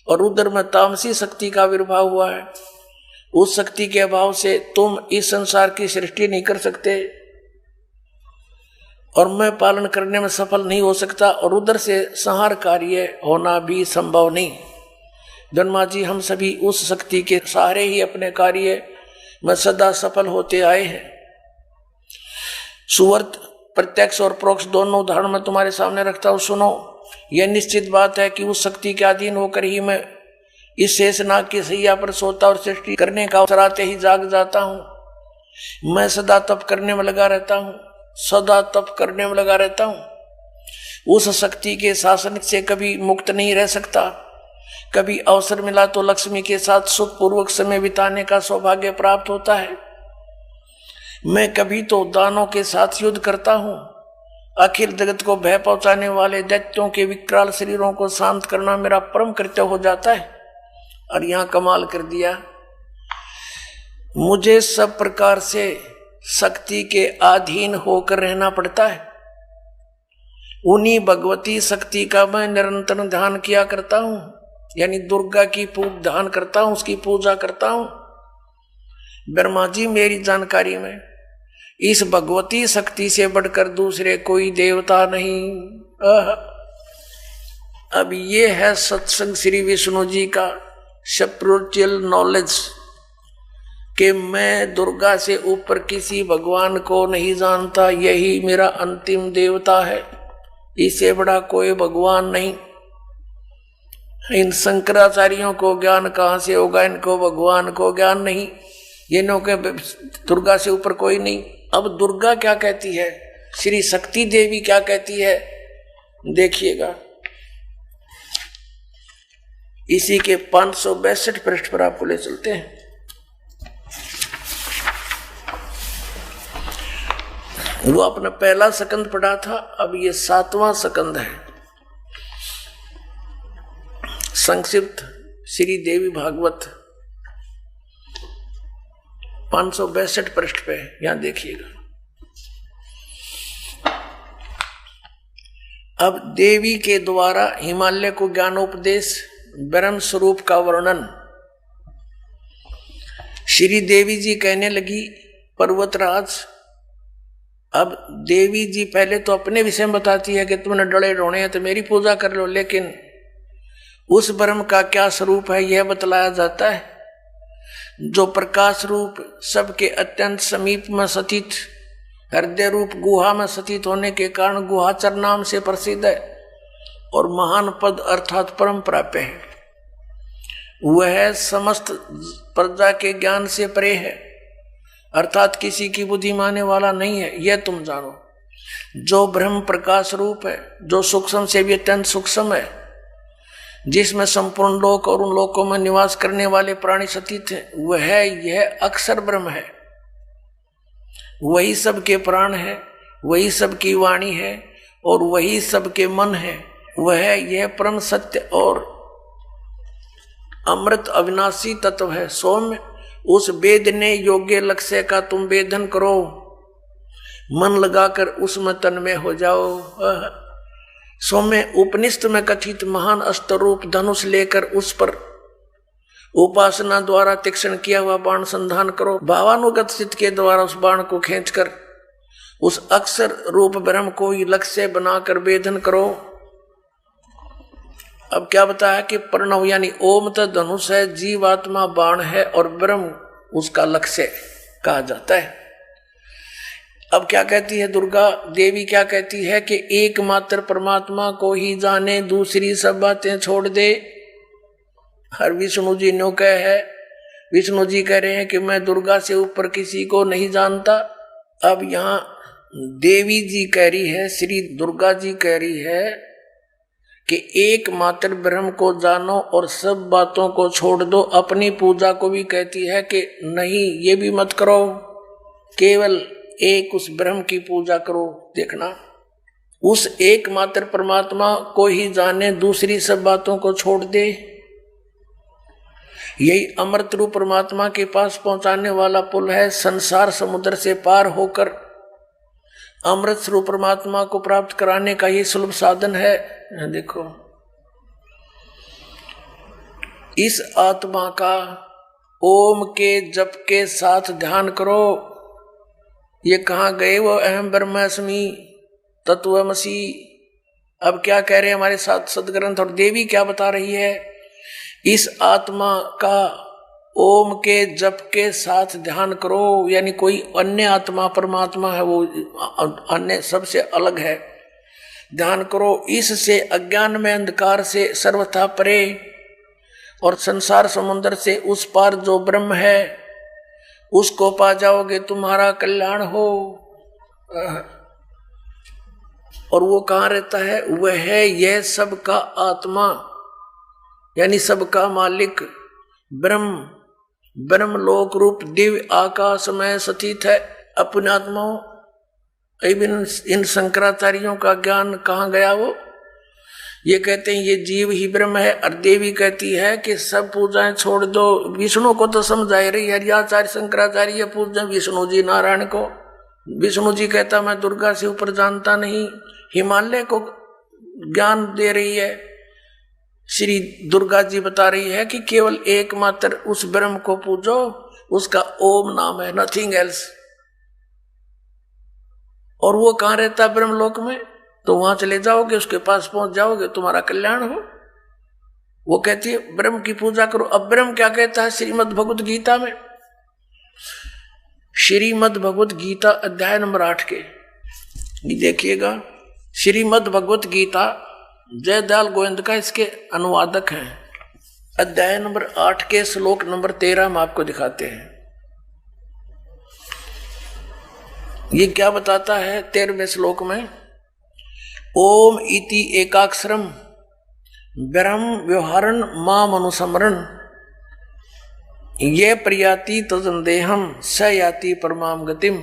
Speaker 2: और उधर में तामसी शक्ति का आविर्भाव हुआ है। उस शक्ति के अभाव से तुम इस संसार की सृष्टि नहीं कर सकते और मैं पालन करने में सफल नहीं हो सकता, और उधर से संहार कार्य होना भी संभव नहीं। ब्रह्मा जी, हम सभी उस शक्ति के सहारे ही अपने कार्य में सदा सफल होते आए हैं। सुवर्त प्रत्यक्ष और प्रोक्ष दोनों उदाहरण मैं तुम्हारे सामने रखता हूं, सुनो। यह निश्चित बात है कि उस शक्ति के अधीन होकर ही मैं इस शेषनाग की सैया पर सोता और सृष्टि करने का अवसर आते ही जाग जाता हूं। मैं सदा तप करने में लगा रहता हूं, सदा तप करने में लगा रहता हूं। उस शक्ति के शासन से कभी मुक्त नहीं रह सकता। कभी अवसर मिला तो लक्ष्मी के साथ सुखपूर्वक समय बिताने का सौभाग्य प्राप्त होता है। मैं कभी तो दानों के साथ युद्ध करता हूं। अखिल जगत को भय पहुंचाने वाले दैत्यों के विकराल शरीरों को शांत करना मेरा परम कर्तव्य हो जाता है। और यहां कमाल कर दिया, मुझे सब प्रकार से शक्ति के अधीन होकर रहना पड़ता है। उन्हीं भगवती शक्ति का मैं निरंतर ध्यान किया करता हूं, यानी दुर्गा की ध्यान करता हूं, उसकी पूजा करता हूं। ब्रह्मा जी, मेरी जानकारी में इस भगवती शक्ति से बढ़कर दूसरे कोई देवता नहीं। अब ये है सत्संग श्री विष्णु जी का स्पिरिचुअल नॉलेज कि मैं दुर्गा से ऊपर किसी भगवान को नहीं जानता, यही मेरा अंतिम देवता है, इससे बड़ा कोई भगवान नहीं। इन शंकराचार्यों को ज्ञान कहां से होगा, इनको भगवान को ज्ञान नहीं, ये नो के दुर्गा से ऊपर कोई नहीं। अब दुर्गा क्या कहती है, श्री शक्ति देवी क्या कहती है, देखिएगा। इसी के 562 पृष्ठ पर आपको ले चलते हैं। वो अपना पहला सकंद पढ़ा था, अब ये 7वां सकंद है। संक्षिप्त श्री देवी भागवत 562 पृष्ठ पे, यहां देखिएगा। अब देवी के द्वारा हिमालय को ज्ञानोपदेश, ब्रह्म स्वरूप का वर्णन। श्री देवी जी कहने लगी, पर्वतराज, अब देवी जी पहले तो अपने विषय में बताती है कि तुमने डरे रोने हैं तो मेरी पूजा कर लो, लेकिन उस ब्रह्म का क्या स्वरूप है यह बतलाया जाता है, जो प्रकाश रूप सबके अत्यंत समीप में स्थित, हृदय रूप गुहा में स्थित होने के कारण गुहाचर नाम से प्रसिद्ध है और महान पद अर्थात परम प्राप्य है। वह समस्त प्रजा के ज्ञान से परे है, अर्थात किसी की बुद्धि मानने वाला नहीं है, यह तुम जानो। जो ब्रह्म प्रकाश रूप है, जो सूक्ष्म से भी अत्यंत सूक्ष्म है, जिसमें संपूर्ण लोक और उन लोकों में निवास करने वाले प्राणी स्थित हैं, वह यह अक्षर ब्रह्म है। वही सबके प्राण है, वही सबकी वाणी है और वही सबके मन है। वह यह परम सत्य और अमृत अविनाशी तत्व है। सौम्य, उस वेदने योग्य लक्ष्य का तुम वेदन करो, मन लगाकर उसमें तन्मय हो जाओ। सौम्य, उपनिषद में कथित महान अस्त्र रूप धनुष लेकर उस पर उपासना द्वारा तीक्ष्ण किया हुआ बाण संधान करो। भावानुगत चित्त के द्वारा उस बाण को खींचकर उस अक्षर रूप ब्रह्म को ही लक्ष्य बनाकर वेदन करो। अब क्या बताया कि प्रणव यानी ओम तो धनुष है, जीवात्मा बाण है और ब्रह्म उसका लक्ष्य कहा जाता है। अब क्या कहती है दुर्गा देवी, क्या कहती है कि एकमात्र परमात्मा को ही जाने, दूसरी सब बातें छोड़ दे। हर विष्णु जी नो कह है, विष्णु जी कह रहे हैं कि मैं दुर्गा से ऊपर किसी को नहीं जानता। अब यहाँ देवी जी कह रही है, श्री दुर्गा जी कह रही है कि एकमात्र ब्रह्म को जानो और सब बातों को छोड़ दो। अपनी पूजा को भी कहती है कि नहीं, ये भी मत करो, केवल एक उस ब्रह्म की पूजा करो। देखना, उस एकमात्र परमात्मा को ही जाने, दूसरी सब बातों को छोड़ दे। यही अमृत रूप परमात्मा के पास पहुंचाने वाला पुल है। संसार समुद्र से पार होकर अमृत स्वरूप परमात्मा को प्राप्त कराने का ये सुलभ साधन है। देखो, इस आत्मा का ओम के जप के साथ ध्यान करो। ये कहाँ गए वो अहम ब्रह्मास्मि तत्वमसि। अब क्या कह रहे हैं हमारे साथ सदग्रंथ और देवी क्या बता रही है? इस आत्मा का ओम के जप के साथ ध्यान करो, यानी कोई अन्य आत्मा परमात्मा है, वो अन्य सबसे अलग है। ध्यान करो, इससे अज्ञान में अंधकार से सर्वथा परे और संसार समुद्र से उस पार जो ब्रह्म है उसको पा जाओगे, तुम्हारा कल्याण हो। और वो कहाँ रहता है? वह है यह सबका आत्मा, यानी सबका मालिक ब्रह्म, ब्रह्म लोक रूप दिव्य आकाश में स्थित है अपने आत्माओं। इन शंकराचार्यों का ज्ञान कहाँ गया? वो ये कहते हैं ये जीव ही ब्रह्म है। और देवी कहती है कि सब पूजाएं छोड़ दो। विष्णु को तो समझा रही है, आचार्य शंकराचार्य पूजा विष्णु जी नारायण को। विष्णु जी कहता मैं दुर्गा से ऊपर जानता नहीं। हिमालय को ज्ञान दे रही है। श्री दुर्गा जी बता रही है कि केवल एकमात्र उस ब्रह्म को पूजो, उसका ओम नाम है, नथिंग एल्स। और वो कहाँ रहता है? ब्रह्मलोक में। तो वहां चले जाओगे, उसके पास पहुंच जाओगे, तुम्हारा कल्याण हो। वो कहती है ब्रह्म की पूजा करो। अब ब्रह्म क्या कहता है श्रीमद् भगवत गीता में? श्रीमद् भगवत गीता अध्याय नंबर 8 के देखिएगा। श्रीमद् भगवत गीता जयदयाल गोविंद का इसके अनुवादक हैं। अध्याय नंबर 8 के श्लोक नंबर 13 हम आपको दिखाते हैं। ये क्या बताता है 13वें श्लोक में? ओम इति एकाक्षरम ब्रह्म व्यवहारन माम अनुसमरण ये प्रयाति तजंदेहम स याति परमाम गतिम।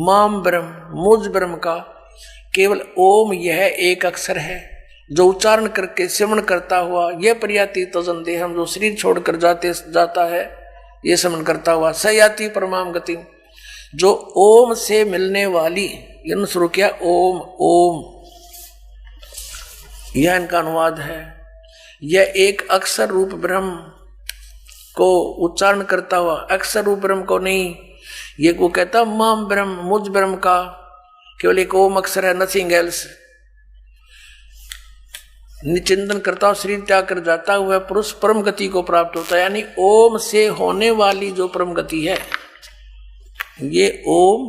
Speaker 2: माम ब्रह्म, मुझ ब्रह्म का केवल ओम यह एक अक्षर है जो उच्चारण करके श्रवण करता हुआ, यह प्रयाति तजंदेहम जो शरीर छोड़कर जाता है, ये श्रवण करता हुआ, स याति परमाम गतिम जो ओम से मिलने वाली, यह शुरू किया ओम ओम, यह इनका अनुवाद है। यह एक अक्षर रूप ब्रह्म को उच्चारण करता हुआ, अक्षर रूप ब्रह्म को नहीं। ये को कहता माम ब्रह्म, मुझ ब्रह्म का केवल एक ओम अक्षर है, नथिंग एल्स। निचिंतन करता हुआ शरीर त्याग कर जाता हुआ पुरुष परम गति को प्राप्त होता है। यानी ओम से होने वाली जो परम गति है, ये ओम।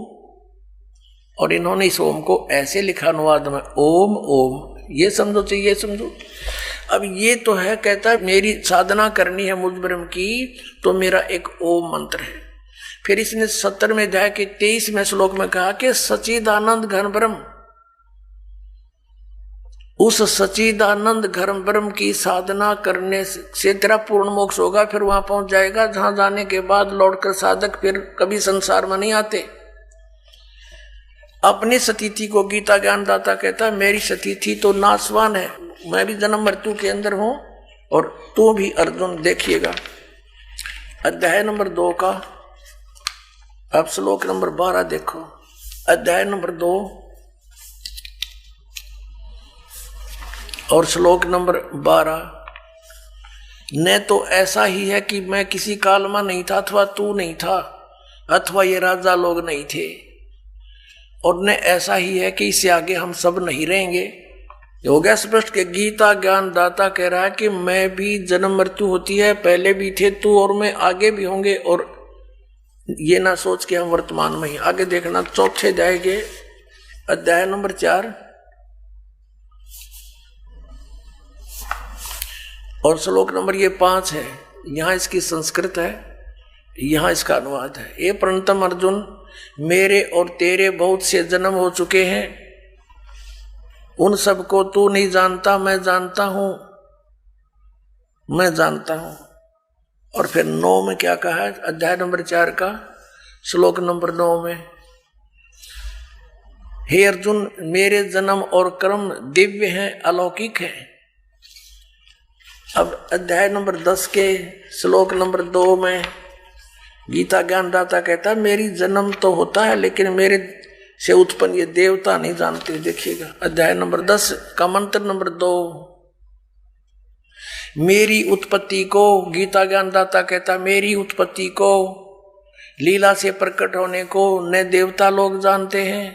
Speaker 2: और इन्होंने इस ओम को ऐसे लिखा अनुवाद में, ओम ओम, ये समझो चाहिए, समझो। अब ये तो है, कहता है मेरी साधना करनी है मुझ ब्रह्म की, तो मेरा एक ओम मंत्र है। फिर इसने 70वें अध्याय के 23वें श्लोक में कहा कि सच्चिदानंद घन ब्रह्म, उस सच्चिदानंद घन ब्रह्म की साधना करने से तेरा पूर्ण मोक्ष होगा। फिर वहां पहुंच जाएगा जहां जाने के बाद लौटकर साधक फिर कभी संसार में नहीं आते। अपनी सतीथि को गीता ज्ञानदाता कहता है मेरी सतीथि तो नाशवान है, मैं भी जन्म मृत्यु के अंदर हूं और तू भी अर्जुन। देखिएगा अध्याय नंबर 2 का, अब श्लोक नंबर 12 देखो। अध्याय नंबर 2 और श्लोक नंबर 12। न तो ऐसा ही है कि मैं किसी काल में नहीं था, अथवा तू नहीं था, अथवा ये राजा लोग नहीं थे, और न ऐसा ही है कि इससे आगे हम सब नहीं रहेंगे। हो गया स्पष्ट के गीता ज्ञान दाता कह रहा है कि मैं भी जन्म मृत्यु होती है, पहले भी थे तू और मैं, आगे भी होंगे, और ये ना सोच के हम वर्तमान में ही। आगे देखना चौथे अध्याय के अध्याय नंबर 4 और श्लोक नंबर ये 5 है। यहाँ इसकी संस्कृत है, यहाँ इसका अनुवाद है। ये प्रणतम अर्जुन, मेरे और तेरे बहुत से जन्म हो चुके हैं, उन सबको तू नहीं जानता, मैं जानता हूं, मैं जानता हूं। और फिर 9 में क्या कहा है, अध्याय नंबर 4 का श्लोक नंबर 9 में, हे अर्जुन, मेरे जन्म और कर्म दिव्य हैं, अलौकिक हैं। अब अध्याय नंबर 10 के श्लोक नंबर 2 में गीता ज्ञानदाता कहता है, मेरी जन्म तो होता है लेकिन मेरे से उत्पन्न ये देवता नहीं जानते। देखिएगा अध्याय नंबर 10 का मंत्र नंबर 2, मेरी उत्पत्ति को, गीता ज्ञानदाता कहता मेरी उत्पत्ति को, लीला से प्रकट होने को न देवता लोग जानते हैं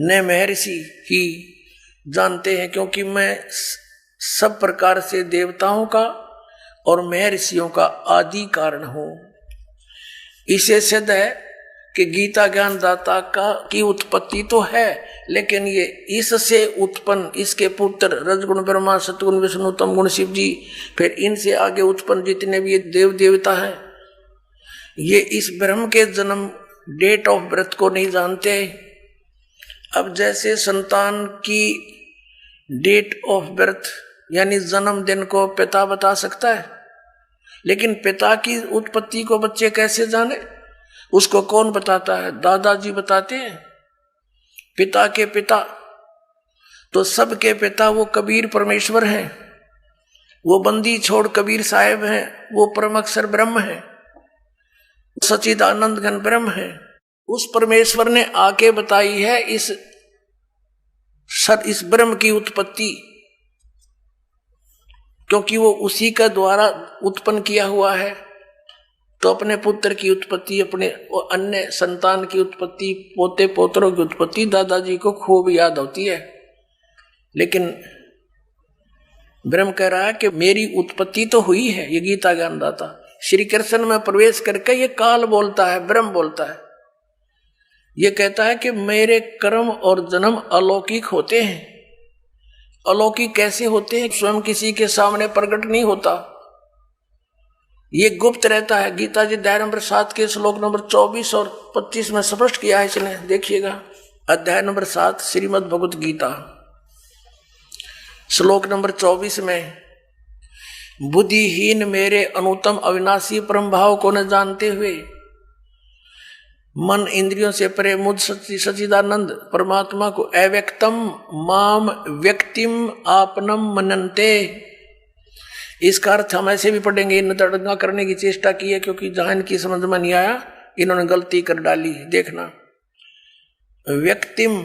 Speaker 2: न महर्षि ही जानते हैं, क्योंकि मैं सब प्रकार से देवताओं का और महर्षियों का आदि कारण हूं। इसे सिद्ध है कि गीता ज्ञानदाता की उत्पत्ति तो है, लेकिन ये इससे उत्पन्न, इसके पुत्र रजगुण ब्रह्मा, सतगुण विष्णु, तमगुण शिव जी, फिर इनसे आगे उत्पन्न जितने भी ये देव देवता हैं, ये इस ब्रह्म के जन्म डेट ऑफ बर्थ को नहीं जानते। अब जैसे संतान की डेट ऑफ बर्थ यानी जन्मदिन को पिता बता सकता है, लेकिन पिता की उत्पत्ति को बच्चे कैसे जाने? उसको कौन बताता है? दादाजी बताते हैं। पिता के पिता तो सबके पिता वो कबीर परमेश्वर हैं, वो बंदी छोड़ कबीर साहेब हैं, वो परम अक्षर ब्रह्म है, सच्चिदानंद घन ब्रह्म है। उस परमेश्वर ने आके बताई है इस ब्रह्म की उत्पत्ति, क्योंकि वो उसी का द्वारा उत्पन्न किया हुआ है। तो अपने पुत्र की उत्पत्ति, अपने अन्य संतान की उत्पत्ति, पोते पोतरों की उत्पत्ति दादाजी को खूब याद होती है। लेकिन ब्रह्म कह रहा है कि मेरी उत्पत्ति तो हुई है। ये गीता ज्ञानदाता श्री कृष्ण में प्रवेश करके ये काल बोलता है, ब्रह्म बोलता है। ये कहता है कि मेरे कर्म और जन्म अलौकिक होते हैं। अलौकिक कैसे होते हैं? स्वयं किसी के सामने प्रकट नहीं होता, ये गुप्त रहता है। गीता जी अध्याय नंबर 7 के श्लोक नंबर 24 और 25 में स्पष्ट किया है इसने। देखिएगा अध्याय नंबर 7 श्रीमद् भगवत गीता श्लोक नंबर 24 में, बुद्धिहीन मेरे अनुत्तम अविनाशी परम भाव को न जानते हुए मन इंद्रियों से परे मुझ सच्चिदानंद परमात्मा को अव्यक्तम माम व्यक्तिम आपनम मनन्ते। इसका अर्थ हम ऐसे भी पढ़ेंगे, इन तड़ंगा करने की चेष्टा की है, क्योंकि जहां इनकी समझ में नहीं आया इन्होंने गलती कर डाली। देखना, व्यक्तिम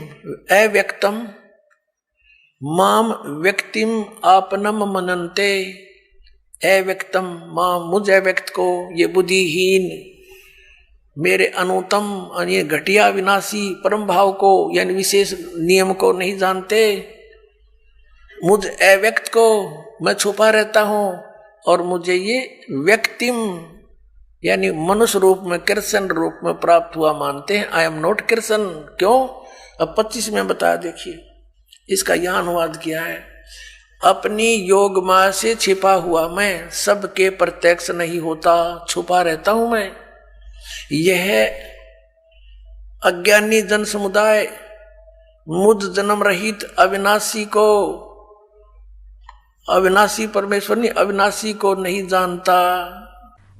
Speaker 2: अव्यक्तम माम व्यक्तिम आपनम मनन्ते, अव्यक्तम माम मुझ अव्यक्त को, ये बुद्धिहीन मेरे अनुतम ये घटिया विनाशी परम भाव को यानी विशेष नियम को नहीं जानते। मुझ अव्यक्त को मैं छुपा रहता हूं और मुझे ये व्यक्तिम यानी मनुष्य रूप में, कृष्ण रूप में प्राप्त हुआ मानते हैं। I am not Krishna. क्यों? अब 25 में बताया, देखिए इसका यह अनुवाद किया है। अपनी योग माया से छिपा हुआ मैं सबके प्रत्यक्ष नहीं होता, छुपा रहता हूं मैं। यह अज्ञानी जन समुदाय मुझ जन्म रहित अविनाशी को, अविनाशी परमेश्वर नहीं, अविनाशी को नहीं जानता।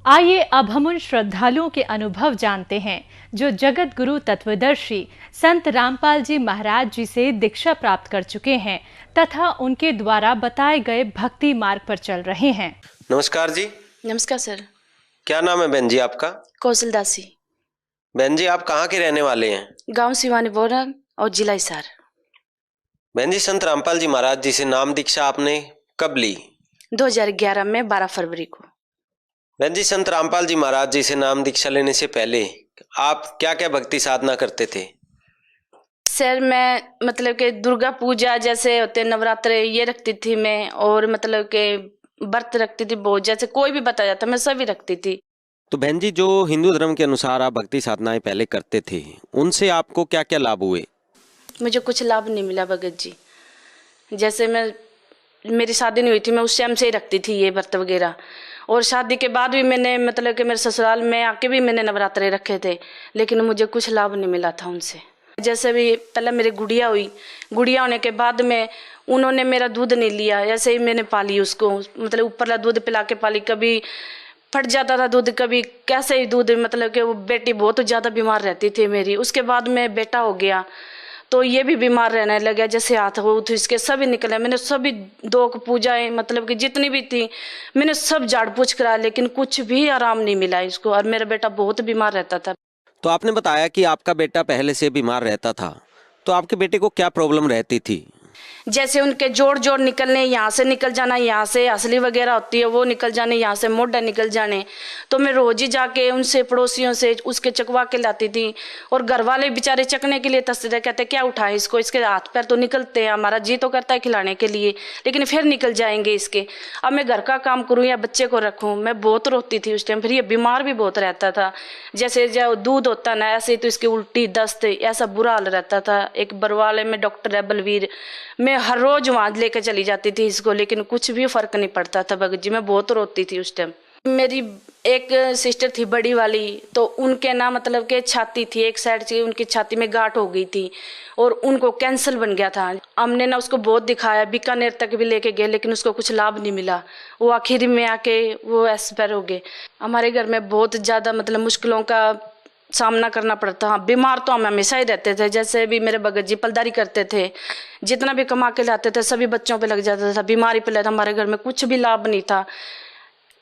Speaker 3: आइए अब हम उन श्रद्धालुओं के अनुभव जानते हैं जो जगत गुरु तत्वदर्शी संत रामपाल जी महाराज जी से दीक्षा प्राप्त कर चुके हैं तथा उनके द्वारा बताए गए भक्ति मार्ग पर चल रहे हैं।
Speaker 4: नमस्कार जी।
Speaker 5: नमस्कार सर।
Speaker 4: क्या नाम है बहन जी आपका?
Speaker 5: कौशल दासी।
Speaker 4: बहन जी आप कहाँ के रहने वाले हैं?
Speaker 5: गांव सिवानी बोरा और जिला हिसार।
Speaker 4: बहन जी संत रामपाल जी महाराज जी से नाम दीक्षा आपने कब ली?
Speaker 5: 2011 में 12 फरवरी को।
Speaker 4: बहन जी संत रामपाल जी महाराज जी से नाम दीक्षा लेने से पहले आप क्या क्या भक्ति साधना करते थे?
Speaker 5: सर मैं मतलब कि दुर्गा पूजा जैसे होते नवरात्र ये रखती थी मैं, और मतलब कि व्रत रखती थी बहुत, जैसे कोई भी बताया था मैं सभी रखती थी।
Speaker 4: तो बहन जी, जो हिंदू धर्म के अनुसार आप भक्ति साधनाएं पहले करते थे, उनसे आपको क्या क्या लाभ हुए?
Speaker 5: मुझे कुछ लाभ नहीं मिला भगत जी। जैसे मेरी शादी नहीं हुई थी, मैं उस टाइम से ही रखती थी ये व्रत वगैरह, और शादी के बाद भी मैंने मतलब कि मेरे ससुराल में आके भी मैंने नवरात्रे रखे थे, लेकिन मुझे कुछ लाभ नहीं मिला था उनसे। जैसे भी पहले मेरी गुड़िया हुई, गुड़िया होने के बाद में उन्होंने मेरा दूध नहीं लिया, ऐसे ही मैंने पाली उसको, मतलब ऊपरला दूध पिला के पाली। कभी फट जाता था दूध, कभी कैसे ही दूध, मतलब कि वो बेटी बहुत ज़्यादा बीमार रहती थी मेरी। उसके बाद में बेटा हो गया तो ये भी बीमार रहने लगा, जैसे हाथ हो तो इसके सभी निकले। मैंने सभी 2 पूजाएं मतलब कि जितनी भी थी मैंने सब झाड़ पूछ करा, लेकिन कुछ भी आराम नहीं मिला इसको, और मेरा बेटा बहुत बीमार रहता था।
Speaker 4: तो आपने बताया कि आपका बेटा पहले से बीमार रहता था, तो आपके बेटे को क्या प्रॉब्लम रहती थी?
Speaker 5: जैसे उनके जोड़ निकलने, यहाँ से निकल जाना, यहाँ से असली वगैरह होती है वो निकल जाने, यहाँ से मोढ़ा निकल जाने। तो मैं रोज ही जाके उनसे पड़ोसियों से उसके चकवा के लाती थी, और घर वाले बेचारे चकने के लिए तस्वीरें कहते क्या उठाएं इसको, इसके हाथ पैर तो निकलते हैं, हमारा जी तो करता है खिलाने के लिए, लेकिन फिर निकल जाएंगे इसके। अब मैं घर का काम करूँ या बच्चे को रखूँ, मैं बहुत रोती थी उस टाइम। फिर ये बीमार भी बहुत रहता था, जैसे जो दूध होता ना ऐसे तो इसकी उल्टी दस्त ऐसा बुरा हाल रहता था। एक बरवाले में डॉक्टर है बलवीर, मैं हर रोज वहां लेकर चली जाती थी इसको, लेकिन कुछ भी फर्क नहीं पड़ता था भगत जी। मैं बहुत रोती थी उस टाइम। मेरी एक सिस्टर थी बड़ी वाली, तो उनके ना मतलब के छाती थी एक साइड से, उनकी छाती में गांठ हो गई थी और उनको कैंसर बन गया था। हमने ना उसको बहुत दिखाया, बीकानेर तक भी लेके गए, लेकिन उसको कुछ लाभ नहीं मिला। वो आखिर में आके वो एक्सपायर हो गए। हमारे घर में बहुत ज़्यादा मतलब मुश्किलों का सामना करना पड़ता। हाँ, बीमार तो हम हमेशा ही रहते थे। जैसे भी मेरे भगत जी पलदारी करते थे, जितना भी कमा के लाते थे सभी बच्चों पे लग जाता था, बीमारी पे लगता। हमारे घर में कुछ भी लाभ नहीं था।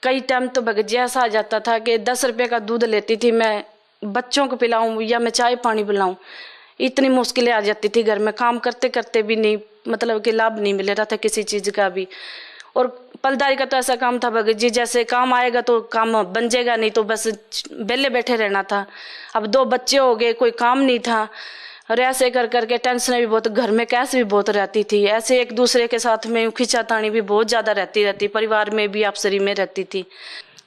Speaker 5: कई टाइम तो भगत जी ऐसा आ जाता था कि 10 रुपये का दूध लेती थी मैं, बच्चों को पिलाऊं या मैं चाय पानी पिलाऊं, इतनी मुश्किलें आ जाती थी घर में। काम करते करते भी नहीं मतलब कि लाभ नहीं मिल रहा था किसी चीज़ का भी। और पलदारी का तो ऐसा काम था भगत जी, जैसे काम आएगा तो काम बन जाएगा, नहीं तो बस बेले बैठे रहना था। अब 2 बच्चे हो गए, कोई काम नहीं था, और ऐसे कर करके टेंशन भी बहुत, घर में कैसे भी बहुत रहती थी। ऐसे एक दूसरे के साथ में खींचातानी भी बहुत ज़्यादा रहती, परिवार में भी आपसरी में रहती थी।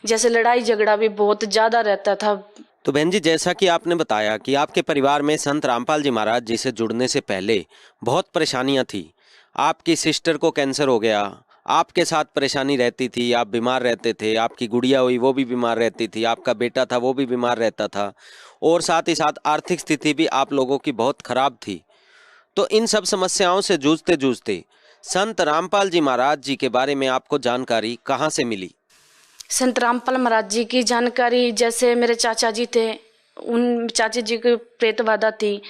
Speaker 5: जैसे लड़ाई झगड़ा भी बहुत ज़्यादा रहता था।
Speaker 4: तो बहन जी, जैसा कि आपने बताया कि आपके परिवार में संत रामपाल जी महाराज जी से जुड़ने से पहले बहुत परेशानियां थी। आपकी सिस्टर को कैंसर हो गया, आपके साथ परेशानी रहती थी, आप बीमार रहते थे, आपकी गुड़िया हुई वो भी बीमार रहती थी, आपका बेटा था वो भी बीमार रहता था, और साथ ही साथ आर्थिक स्थिति भी आप लोगों की बहुत खराब थी। तो इन सब समस्याओं से जूझते जूझते संत रामपाल जी महाराज जी के बारे में आपको जानकारी कहाँ से मिली?
Speaker 5: संत रामपाल महाराज जी की जानकारी, जैसे मेरे चाचा जी थे, उन चाचा जी की प्रेत बाधा थी,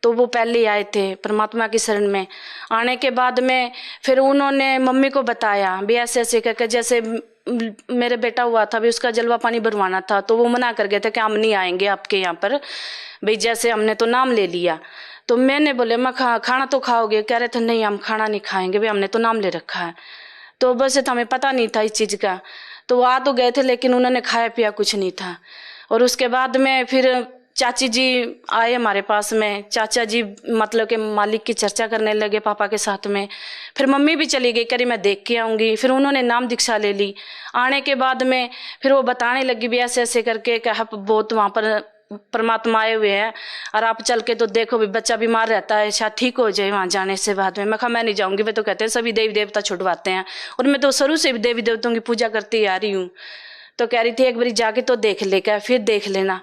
Speaker 5: तो वो पहले आए थे परमात्मा की शरण में। आने के बाद में फिर उन्होंने मम्मी को बताया भी ऐसे ऐसे करके, जैसे मेरे बेटा हुआ था भी उसका जलवा पानी भरवाना था, तो वो मना कर गए थे कि हम नहीं आएंगे आपके यहाँ पर भाई, जैसे हमने तो नाम ले लिया। तो मैंने बोले मैं खाना तो खाओगे? कह रहे थे नहीं हम खाना नहीं खाएंगे भाई, हमने तो नाम ले रखा है। तो बस हमें पता नहीं था इस चीज़ का, तो वो आ तो गए थे लेकिन उन्होंने खाया पिया कुछ नहीं था। और उसके बाद में फिर चाची जी आए हमारे पास में, चाचा जी मतलब के मालिक की चर्चा करने लगे पापा के साथ में। फिर मम्मी भी चली गई, करी मैं देख के आऊँगी। फिर उन्होंने नाम दीक्षा ले ली। आने के बाद में फिर वो बताने लगी भी ऐसे ऐसे करके कि आप बहुत वहाँ पर परमात्मा आए हुए हैं और आप चल के तो देखो भी बच्चा बीमार रहता है, शायद ठीक हो जाए वहाँ जाने से बाद में। मैं कहा मैं नहीं जाऊँगी, वे तो कहते हैं सभी देवी देवता छुटवाते हैं, और मैं तो शुरू से भी देवी देवताओं की पूजा करती आ रही हूँ। तो कह रही थी एक बार जाके तो देख ले, क्या फिर देख लेना।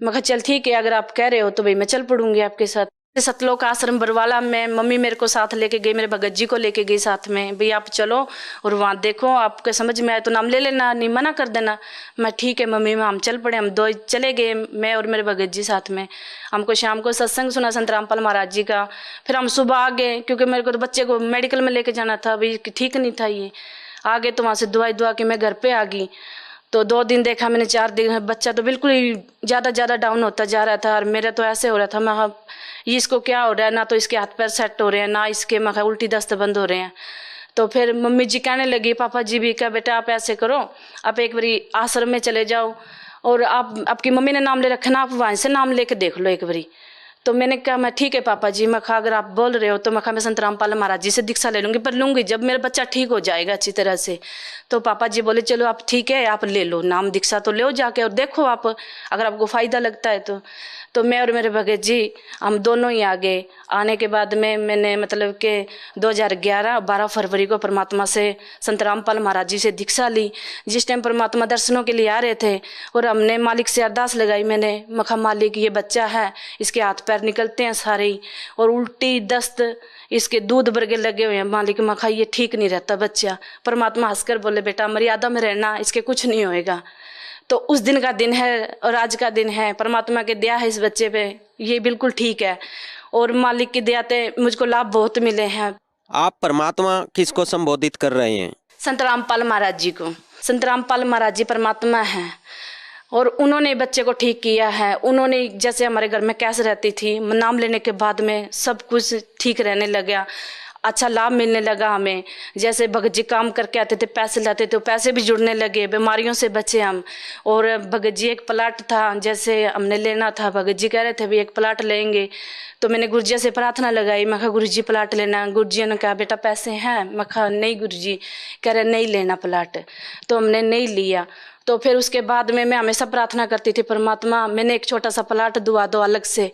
Speaker 5: मैं कहा चल ठीक है, अगर आप कह रहे हो तो भाई मैं चल पड़ूंगी आपके साथ। सतलोक आश्रम बरवाला में मम्मी मेरे को साथ लेके गई, मेरे भगत जी को लेके गई साथ में, भाई आप चलो और वहाँ देखो, आपके समझ में आए तो नाम ले लेना, नहीं मना कर देना। मैं ठीक है मम्मी, हम चल पड़े। हम 2 चले गए, मैं और मेरे भगत जी साथ में। हमको शाम को सत्संग सुना संत रामपाल महाराज जी का। फिर हम सुबह आ गए, क्योंकि मेरे को तो बच्चे को मेडिकल में लेके जाना था, भाई ठीक नहीं था ये। आ गए तो वहाँ से दवाई दुआ के मैं घर पे आ गई। तो 2 दिन देखा मैंने, 4 दिन बच्चा तो बिल्कुल ही ज़्यादा डाउन होता जा रहा था, और मेरा तो ऐसे हो रहा था, मैं ये इसको क्या हो रहा है, ना तो इसके हाथ पैर सेट हो रहे हैं, ना इसके मैं उल्टी दस्त बंद हो रहे हैं। तो फिर मम्मी जी कहने लगी, पापा जी भी, क्या बेटा आप ऐसे करो, आप एक बारी आश्रम में चले जाओ, और आप आपकी मम्मी ने नाम ले रखा ना, आप वहाँ से नाम लेके देख लो एक बारी। तो मैंने कहा मैं ठीक है पापा जी, मैं कहा अगर आप बोल रहे हो तो मैं कहा मैं संत रामपाल महाराज जी से दीक्षा ले लूँगी, पर लूँगी जब मेरा बच्चा ठीक हो जाएगा अच्छी तरह से। तो पापा जी बोले चलो आप ठीक है, आप ले लो नाम दीक्षा तो ले जाके और देखो आप अगर आपको फ़ायदा लगता है तो मैं और मेरे भगत जी हम दोनों ही आ गए। आने के बाद में मैंने मतलब कि 2011 12 फरवरी को परमात्मा से संत रामपाल महाराज जी से दीक्षा ली। जिस टाइम परमात्मा दर्शनों के लिए आ रहे थे और हमने मालिक से अरदास लगाई, मैंने मखा मालिक ये बच्चा है, इसके हाथ पैर निकलते हैं सारे और उल्टी दस्त इसके दूध बरगे लगे हुए हैं, मालिक मखा ये ठीक नहीं रहता बच्चा। परमात्मा हंसकर बोले बेटा मर्यादा में रहना, इसके कुछ नहीं होएगा। तो उस दिन का दिन है और आज का दिन है, परमात्मा की दया है इस बच्चे पे, ये बिल्कुल ठीक है और मालिक की दया से मुझको लाभ बहुत मिले हैं।
Speaker 4: आप परमात्मा किसको संबोधित कर रहे हैं?
Speaker 5: संत रामपाल महाराज जी को। संत रामपाल महाराज जी परमात्मा हैं और उन्होंने बच्चे को ठीक किया है। उन्होंने जैसे हमारे घर में कैसे रहती थी, नाम लेने के बाद में सब कुछ ठीक रहने लगा, अच्छा लाभ मिलने लगा हमें। जैसे भगत जी काम करके आते थे, पैसे लाते थे, पैसे भी जुड़ने लगे, बीमारियों से बचे हम। और भगत जी एक प्लाट था जैसे हमने लेना था, भगत जी कह रहे थे भी एक प्लाट लेंगे, तो मैंने गुरुजी से प्रार्थना लगाई, मैं कहा गुरुजी प्लाट लेना। गुरुजी ने कहा बेटा पैसे हैं, मैं कहा नहीं गुरुजी, कह रहे नहीं लेना प्लाट, तो हमने नहीं लिया। तो फिर उसके बाद में मैं हमेशा प्रार्थना करती थी परमात्मा मैंने एक छोटा सा प्लाट दुआ दो अलग से,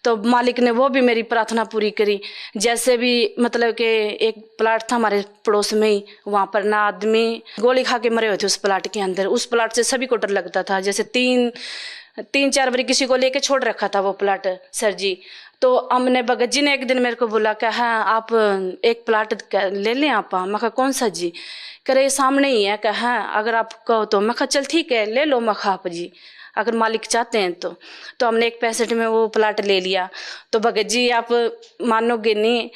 Speaker 5: तो मालिक ने वो भी मेरी प्रार्थना पूरी करी। जैसे भी मतलब कि एक प्लाट था हमारे पड़ोस में ही, वहाँ पर ना आदमी गोली खा के मरे हुए थे उस प्लाट के अंदर। उस प्लाट से सभी को डर लगता था, जैसे तीन चार बार किसी को लेके छोड़ रखा था वो प्लाट सर जी। तो हमने भगत जी ने एक दिन मेरे को बोला कि हाँ आप एक प्लाट ले लें आप। मैं कहा कौन सा जी? करे सामने ही है। कहा हाँ अगर आप कहो तो। मैं कहा चल ठीक है ले लो। मैं कहा आप जी अगर मालिक चाहते हैं तो हमने 165 में वो प्लाट ले लिया। तो भगत जी आप मानोगे नहीं,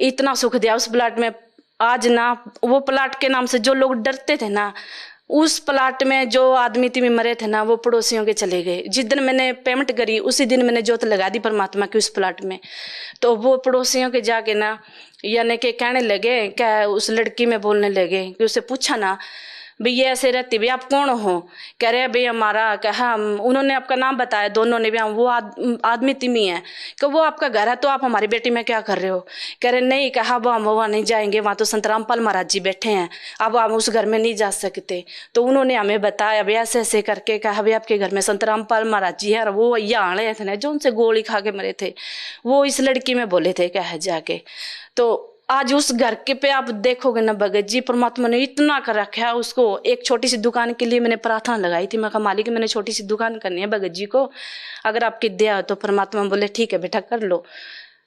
Speaker 5: इतना सुख दिया उस प्लाट में। आज ना वो प्लाट के नाम से जो लोग डरते थे ना, उस प्लाट में जो आदमी तीन मरे थे ना, वो पड़ोसियों के चले गए। जिस दिन मैंने पेमेंट करी उसी दिन मैंने जोत लगा दी परमात्मा की उस प्लाट में। तो वो पड़ोसियों के जाके ना यानी कि कहने लगे, क्या उस लड़की में बोलने लगे कि उससे पूछा ना भैया ऐसे रहती भैया आप कौन हो? कह रहे भैया हमारा कहा उन्होंने आपका नाम बताया दोनों ने भी, वो आदमी तिमी है कि वो आपका घर है तो आप हमारी बेटी में क्या कर रहे हो? कह रहे नहीं, कहा वो हम वहाँ नहीं जाएंगे, वहाँ तो संत रामपाल महाराज जी बैठे हैं, अब हम उस घर में नहीं जा सकते। तो उन्होंने हमें बताया भैया ऐसे ऐसे करके, कहा भैया आपके घर में संत रामपाल महाराज जी है, वो यहाँ आए थे ना जो उनसे गोली खा के मरे थे, वो इस लड़की में बोले थे कहा जाके। तो आज उस घर के पे आप देखोगे ना भगत जी परमात्मा ने इतना कर रखा है उसको। एक छोटी सी दुकान के लिए मैंने प्रार्थना लगाई थी, मैं कहा मालिक मैंने छोटी सी दुकान करनी है भगत जी को, अगर आपकी दया हो तो। परमात्मा बोले ठीक है बेटा कर लो।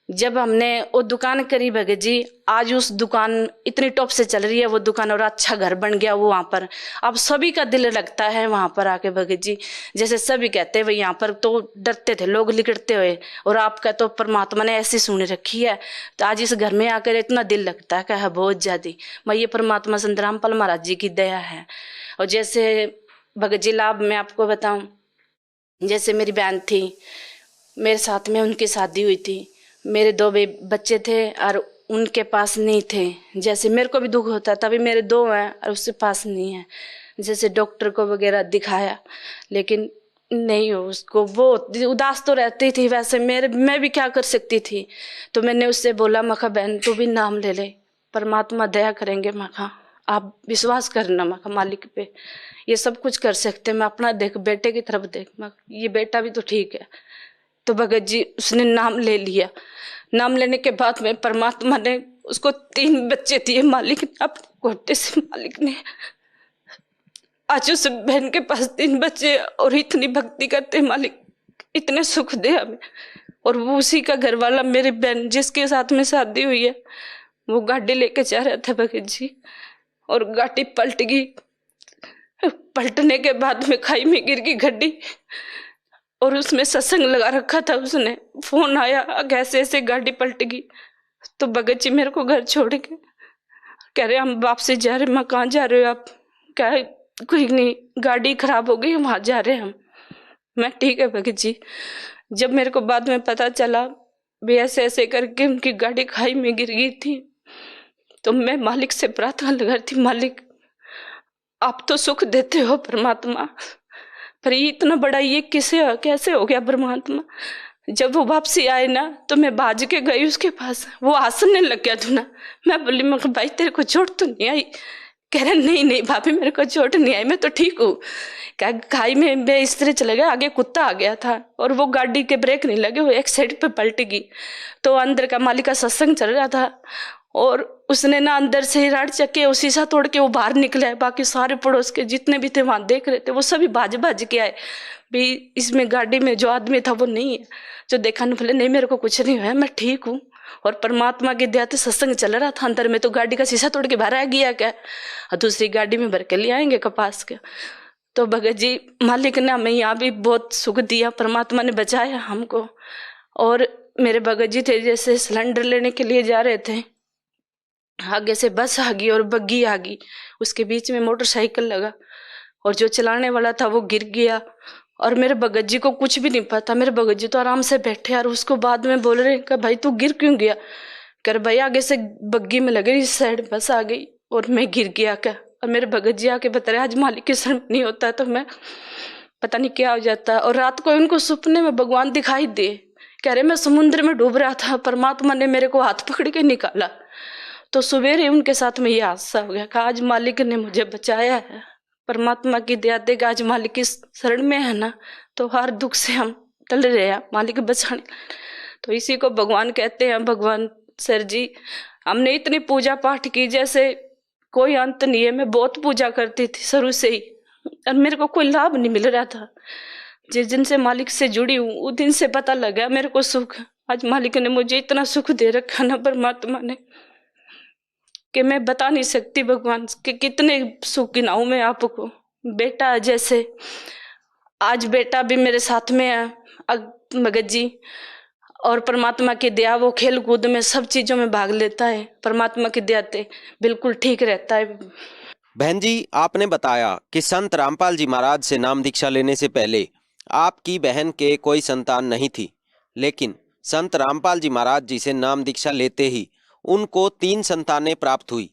Speaker 5: जब हमने वो दुकान करी भगत जी, आज उस दुकान इतनी टॉप से चल रही है वो दुकान, और अच्छा घर बन गया वो वहाँ पर। अब सभी का दिल लगता है वहाँ पर आके भगत जी। जैसे सभी कहते हैं भाई यहाँ पर तो डरते थे लोग लिकड़ते हुए, और आपका तो परमात्मा ने ऐसी सुन रखी है, तो आज इस घर में आकर इतना दिल लगता है कहा बहुत ज्यादा। मैं ये परमात्मा संत रामपाल महाराज जी की दया है। और जैसे भगत जी लाभ मैं आपको बताऊं, जैसे मेरी बहन थी मेरे साथ में, उनकी शादी हुई थी, मेरे 2 बच्चे थे और उनके पास नहीं थे। जैसे मेरे को भी दुख होता तभी मेरे 2 हैं और उसके पास नहीं है। जैसे डॉक्टर को वगैरह दिखाया लेकिन नहीं हो उसको, वो उदास तो रहती थी। वैसे मैं भी क्या कर सकती थी। तो मैंने उससे बोला मखा बहन तू भी नाम ले ले, परमात्मा दया करेंगे। मखा आप विश्वास करना मखा मालिक पे, ये सब कुछ कर सकते। मैं अपना देख बेटे की तरफ देख, ये बेटा भी तो ठीक है। तो भगत जी उसने नाम ले लिया। नाम लेने के बाद में परमात्मा ने उसको 3 बच्चे दिए मालिक ने, अपने कोटे से मालिक ने। आज उस बहन के पास 3 बच्चे और इतनी भक्ति करते मालिक, इतने सुख दे हमें। और वो उसी का घर वाला मेरी बहन जिसके साथ में शादी हुई है, वो गाड़ी लेके जा रहा था भगत जी, और गाड़ी पलट गई। पलटने के बाद में खाई में गिर गई गाड़ी, और उसमें सत्संग लगा रखा था उसने। फोन आया कैसे ऐसे गाड़ी पलट गई। तो भगत जी मेरे को घर छोड़ के कह रहे हम वापसी जा रहे। मैं कहाँ जा रहे हो आप? क्या कोई नहीं गाड़ी खराब हो गई वहां जा रहे हम। मैं ठीक है भगत जी। जब मेरे को बाद में पता चला भी ऐसे ऐसे करके उनकी गाड़ी खाई में गिर गई थी, तो मैं मालिक से प्रार्थना लगा रही थी, मालिक आप तो सुख देते हो परमात्मा, पर ये इतना बड़ा ये कैसे हो गया परमात्मा? जब वो वापसी आए ना तो मैं भाज के गई उसके पास, वो हंसने लग गया था ना। मैं बोली, मैं भाई तेरे को चोट तो नहीं आई? कह रहा नहीं भाभी मेरे को चोट नहीं आई, मैं तो ठीक हूँ। क्या खाई में मैं इस तरह चले गया, आगे कुत्ता आ गया था और वो गाड़ी के ब्रेक नहीं लगे, वो एक साइड पे पलट गई। तो अंदर का मालिक का सत्संग चल रहा था और उसने ना अंदर से ही राड चक्के और शीशा तोड़ के वो बाहर निकला है। बाकी सारे पड़ोस के जितने भी थे वहां देख रहे थे, वो सभी भाज के आए भी इसमें गाड़ी में जो आदमी था वो नहीं है। जो देखा नहीं, बोले नहीं मेरे को कुछ नहीं हुआ, मैं ठीक हूँ। और परमात्मा के दया से सत्संग चल रहा था अंदर में, तो गाड़ी का शीशा तोड़ के बाहर आ गया क्या, और दूसरी गाड़ी में भर के ले आएंगे कपास के। तो भगत जी मालिक ने हमें यहाँ भी बहुत सुख दिया, परमात्मा ने बचाया हमको। और मेरे भगत जी थे, जैसे सिलेंडर लेने के लिए जा रहे थे, आगे से बस आ गई और बग्गी आ गई, उसके बीच में मोटरसाइकिल लगा और जो चलाने वाला था वो गिर गया। और मेरे भगत जी को कुछ भी नहीं पता, मेरे भगत जी तो आराम से बैठे और उसको बाद में बोल रहे कि भाई तू गिर क्यों गया? कर भाई आगे से बग्गी में लगे, इस साइड बस आ गई और मैं गिर गया क्या। और मेरे भगत जी आके बता रहे आज मालिक के शरण नहीं होता तो मैं पता नहीं क्या हो जाता। और रात को उनको सपने में भगवान दिखाई दे, कह रहे मैं समुद्र में डूब रहा था, परमात्मा ने मेरे को हाथ पकड़ के निकाला। तो सवेरे उनके साथ में ये हादसा हो गया, आज मालिक ने मुझे बचाया है। परमात्मा की दया देगा, आज मालिक की शरण में है ना, तो हर दुख से हम टल रहे हैं, मालिक बचाने। तो इसी को भगवान कहते हैं। भगवान सर जी हमने इतनी पूजा पाठ की जैसे कोई अंत नहीं है। मैं बहुत पूजा करती थी शुरू से ही और मेरे को कोई लाभ नहीं मिल रहा था। जिस दिन से मालिक से जुड़ी हूँ उस दिन से पता लगा मेरे को सुख। आज मालिक ने मुझे इतना सुख दे रखा ना, परमात्मा ने, कि मैं बता नहीं सकती भगवान के कितने सुख गिनाऊं मैं आपको। बेटा जैसे आज बेटा भी मेरे साथ में है भगत जी, और परमात्मा की दया वो खेल कूद में सब चीजों में भाग लेता है, परमात्मा की दया से बिल्कुल ठीक रहता है।
Speaker 4: बहन जी, आपने बताया कि संत रामपाल जी महाराज से नाम दीक्षा लेने से पहले आपकी बहन के कोई संतान नहीं थी, लेकिन संत रामपाल जी महाराज जी से नाम दीक्षा लेते ही उनको 3 संतानें प्राप्त हुई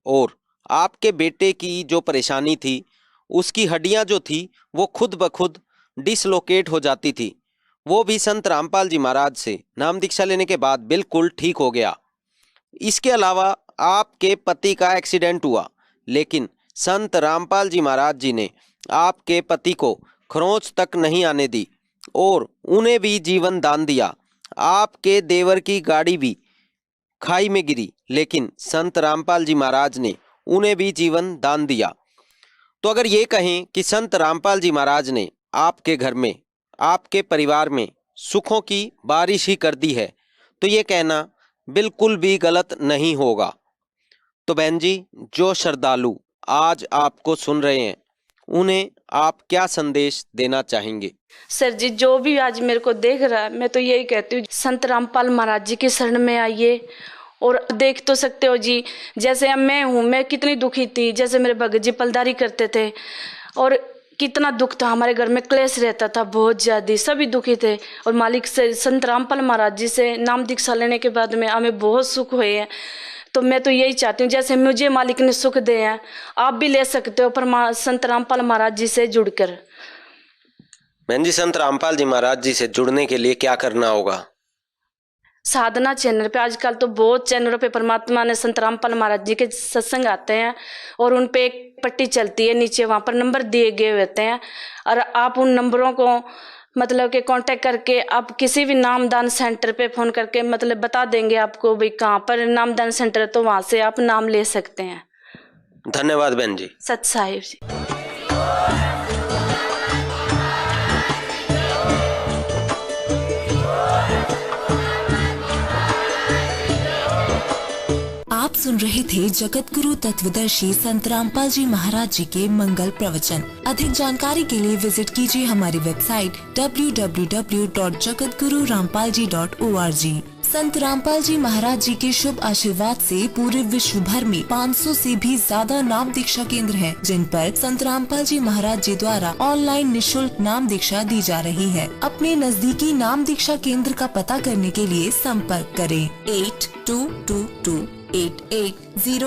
Speaker 4: और आपके बेटे की जो परेशानी थी उसकी हड्डियां जो थी वो खुद ब खुद डिसलोकेट हो जाती थी, वो भी संत रामपाल जी महाराज से नाम दीक्षा लेने के बाद बिल्कुल ठीक हो गया। इसके अलावा आपके पति का एक्सीडेंट हुआ, लेकिन संत रामपाल जी महाराज जी ने आपके पति को खरोंच तक नहीं आने दी और उन्हें भी जीवन दान दिया। आपके देवर की गाड़ी भी खाई में गिरी, लेकिन संत रामपाल जी महाराज ने उन्हें भी जीवन दान दिया। तो अगर ये कहें कि संत रामपाल जी महाराज ने आपके घर में, आपके परिवार में सुखों की बारिश ही कर दी है, तो ये कहना बिल्कुल भी गलत नहीं होगा। तो बहन जी, जो श्रद्धालु आज आपको सुन रहे हैं उन्हें आप क्या संदेश देना चाहेंगे?
Speaker 5: सर जी जो भी आज मेरे को देख रहा है, मैं तो यही कहती हूँ संत रामपाल महाराज जी की शरण में आइए। और देख तो सकते हो जी, जैसे अब मैं हूँ, मैं कितनी दुखी थी, जैसे मेरे भगत जी पलदारी करते थे और कितना दुख था, हमारे घर में क्लेश रहता था बहुत ज्यादा, सभी दुखी थे। और मालिक से संत रामपाल महाराज जी से नाम दीक्षा लेने के बाद में हमें बहुत सुख हुए हैं। तो मैं तो यही चाहती हूँ जैसे मुझे मालिक ने सुख दे हैं आप भी ले सकते हो पर संत रामपाल महाराज जी से जुड़कर।
Speaker 4: बहन जी, संत रामपाल जी महाराज जी से जुड़ने के लिए क्या करना होगा?
Speaker 5: साधना चैनल पे आजकल तो बहुत चैनलों पे परमात्मा ने संत रामपाल महाराज जी के सत्संग आते हैं और उन पे एक पट्टी चलती है नीचे, वहां पर नंबर दिए गए होते हैं और आप उन नंबरों को मतलब के कांटेक्ट करके आप किसी भी नामदान सेंटर पे फोन करके मतलब बता देंगे आपको भाई कहाँ पर नामदान सेंटर है, तो वहां से आप नाम ले सकते हैं।
Speaker 4: धन्यवाद बहन जी।
Speaker 5: सत साहिब जी।
Speaker 6: आप सुन रहे थे जगत गुरु तत्वदर्शी संत रामपाल जी महाराज जी के मंगल प्रवचन। अधिक जानकारी के लिए विजिट कीजिए हमारी वेबसाइट www.jagatgururampalji.org। संत रामपाल जी महाराज जी के शुभ आशीर्वाद से पूरे विश्व भर में 500 से भी ज्यादा नाम दीक्षा केंद्र हैं, जिन पर संत रामपाल जी महाराज जी द्वारा ऑनलाइन निशुल्क नाम दीक्षा दी जा रही है। अपने नजदीकी नाम दीक्षा केंद्र का पता करने के लिए संपर्क करें 8222 880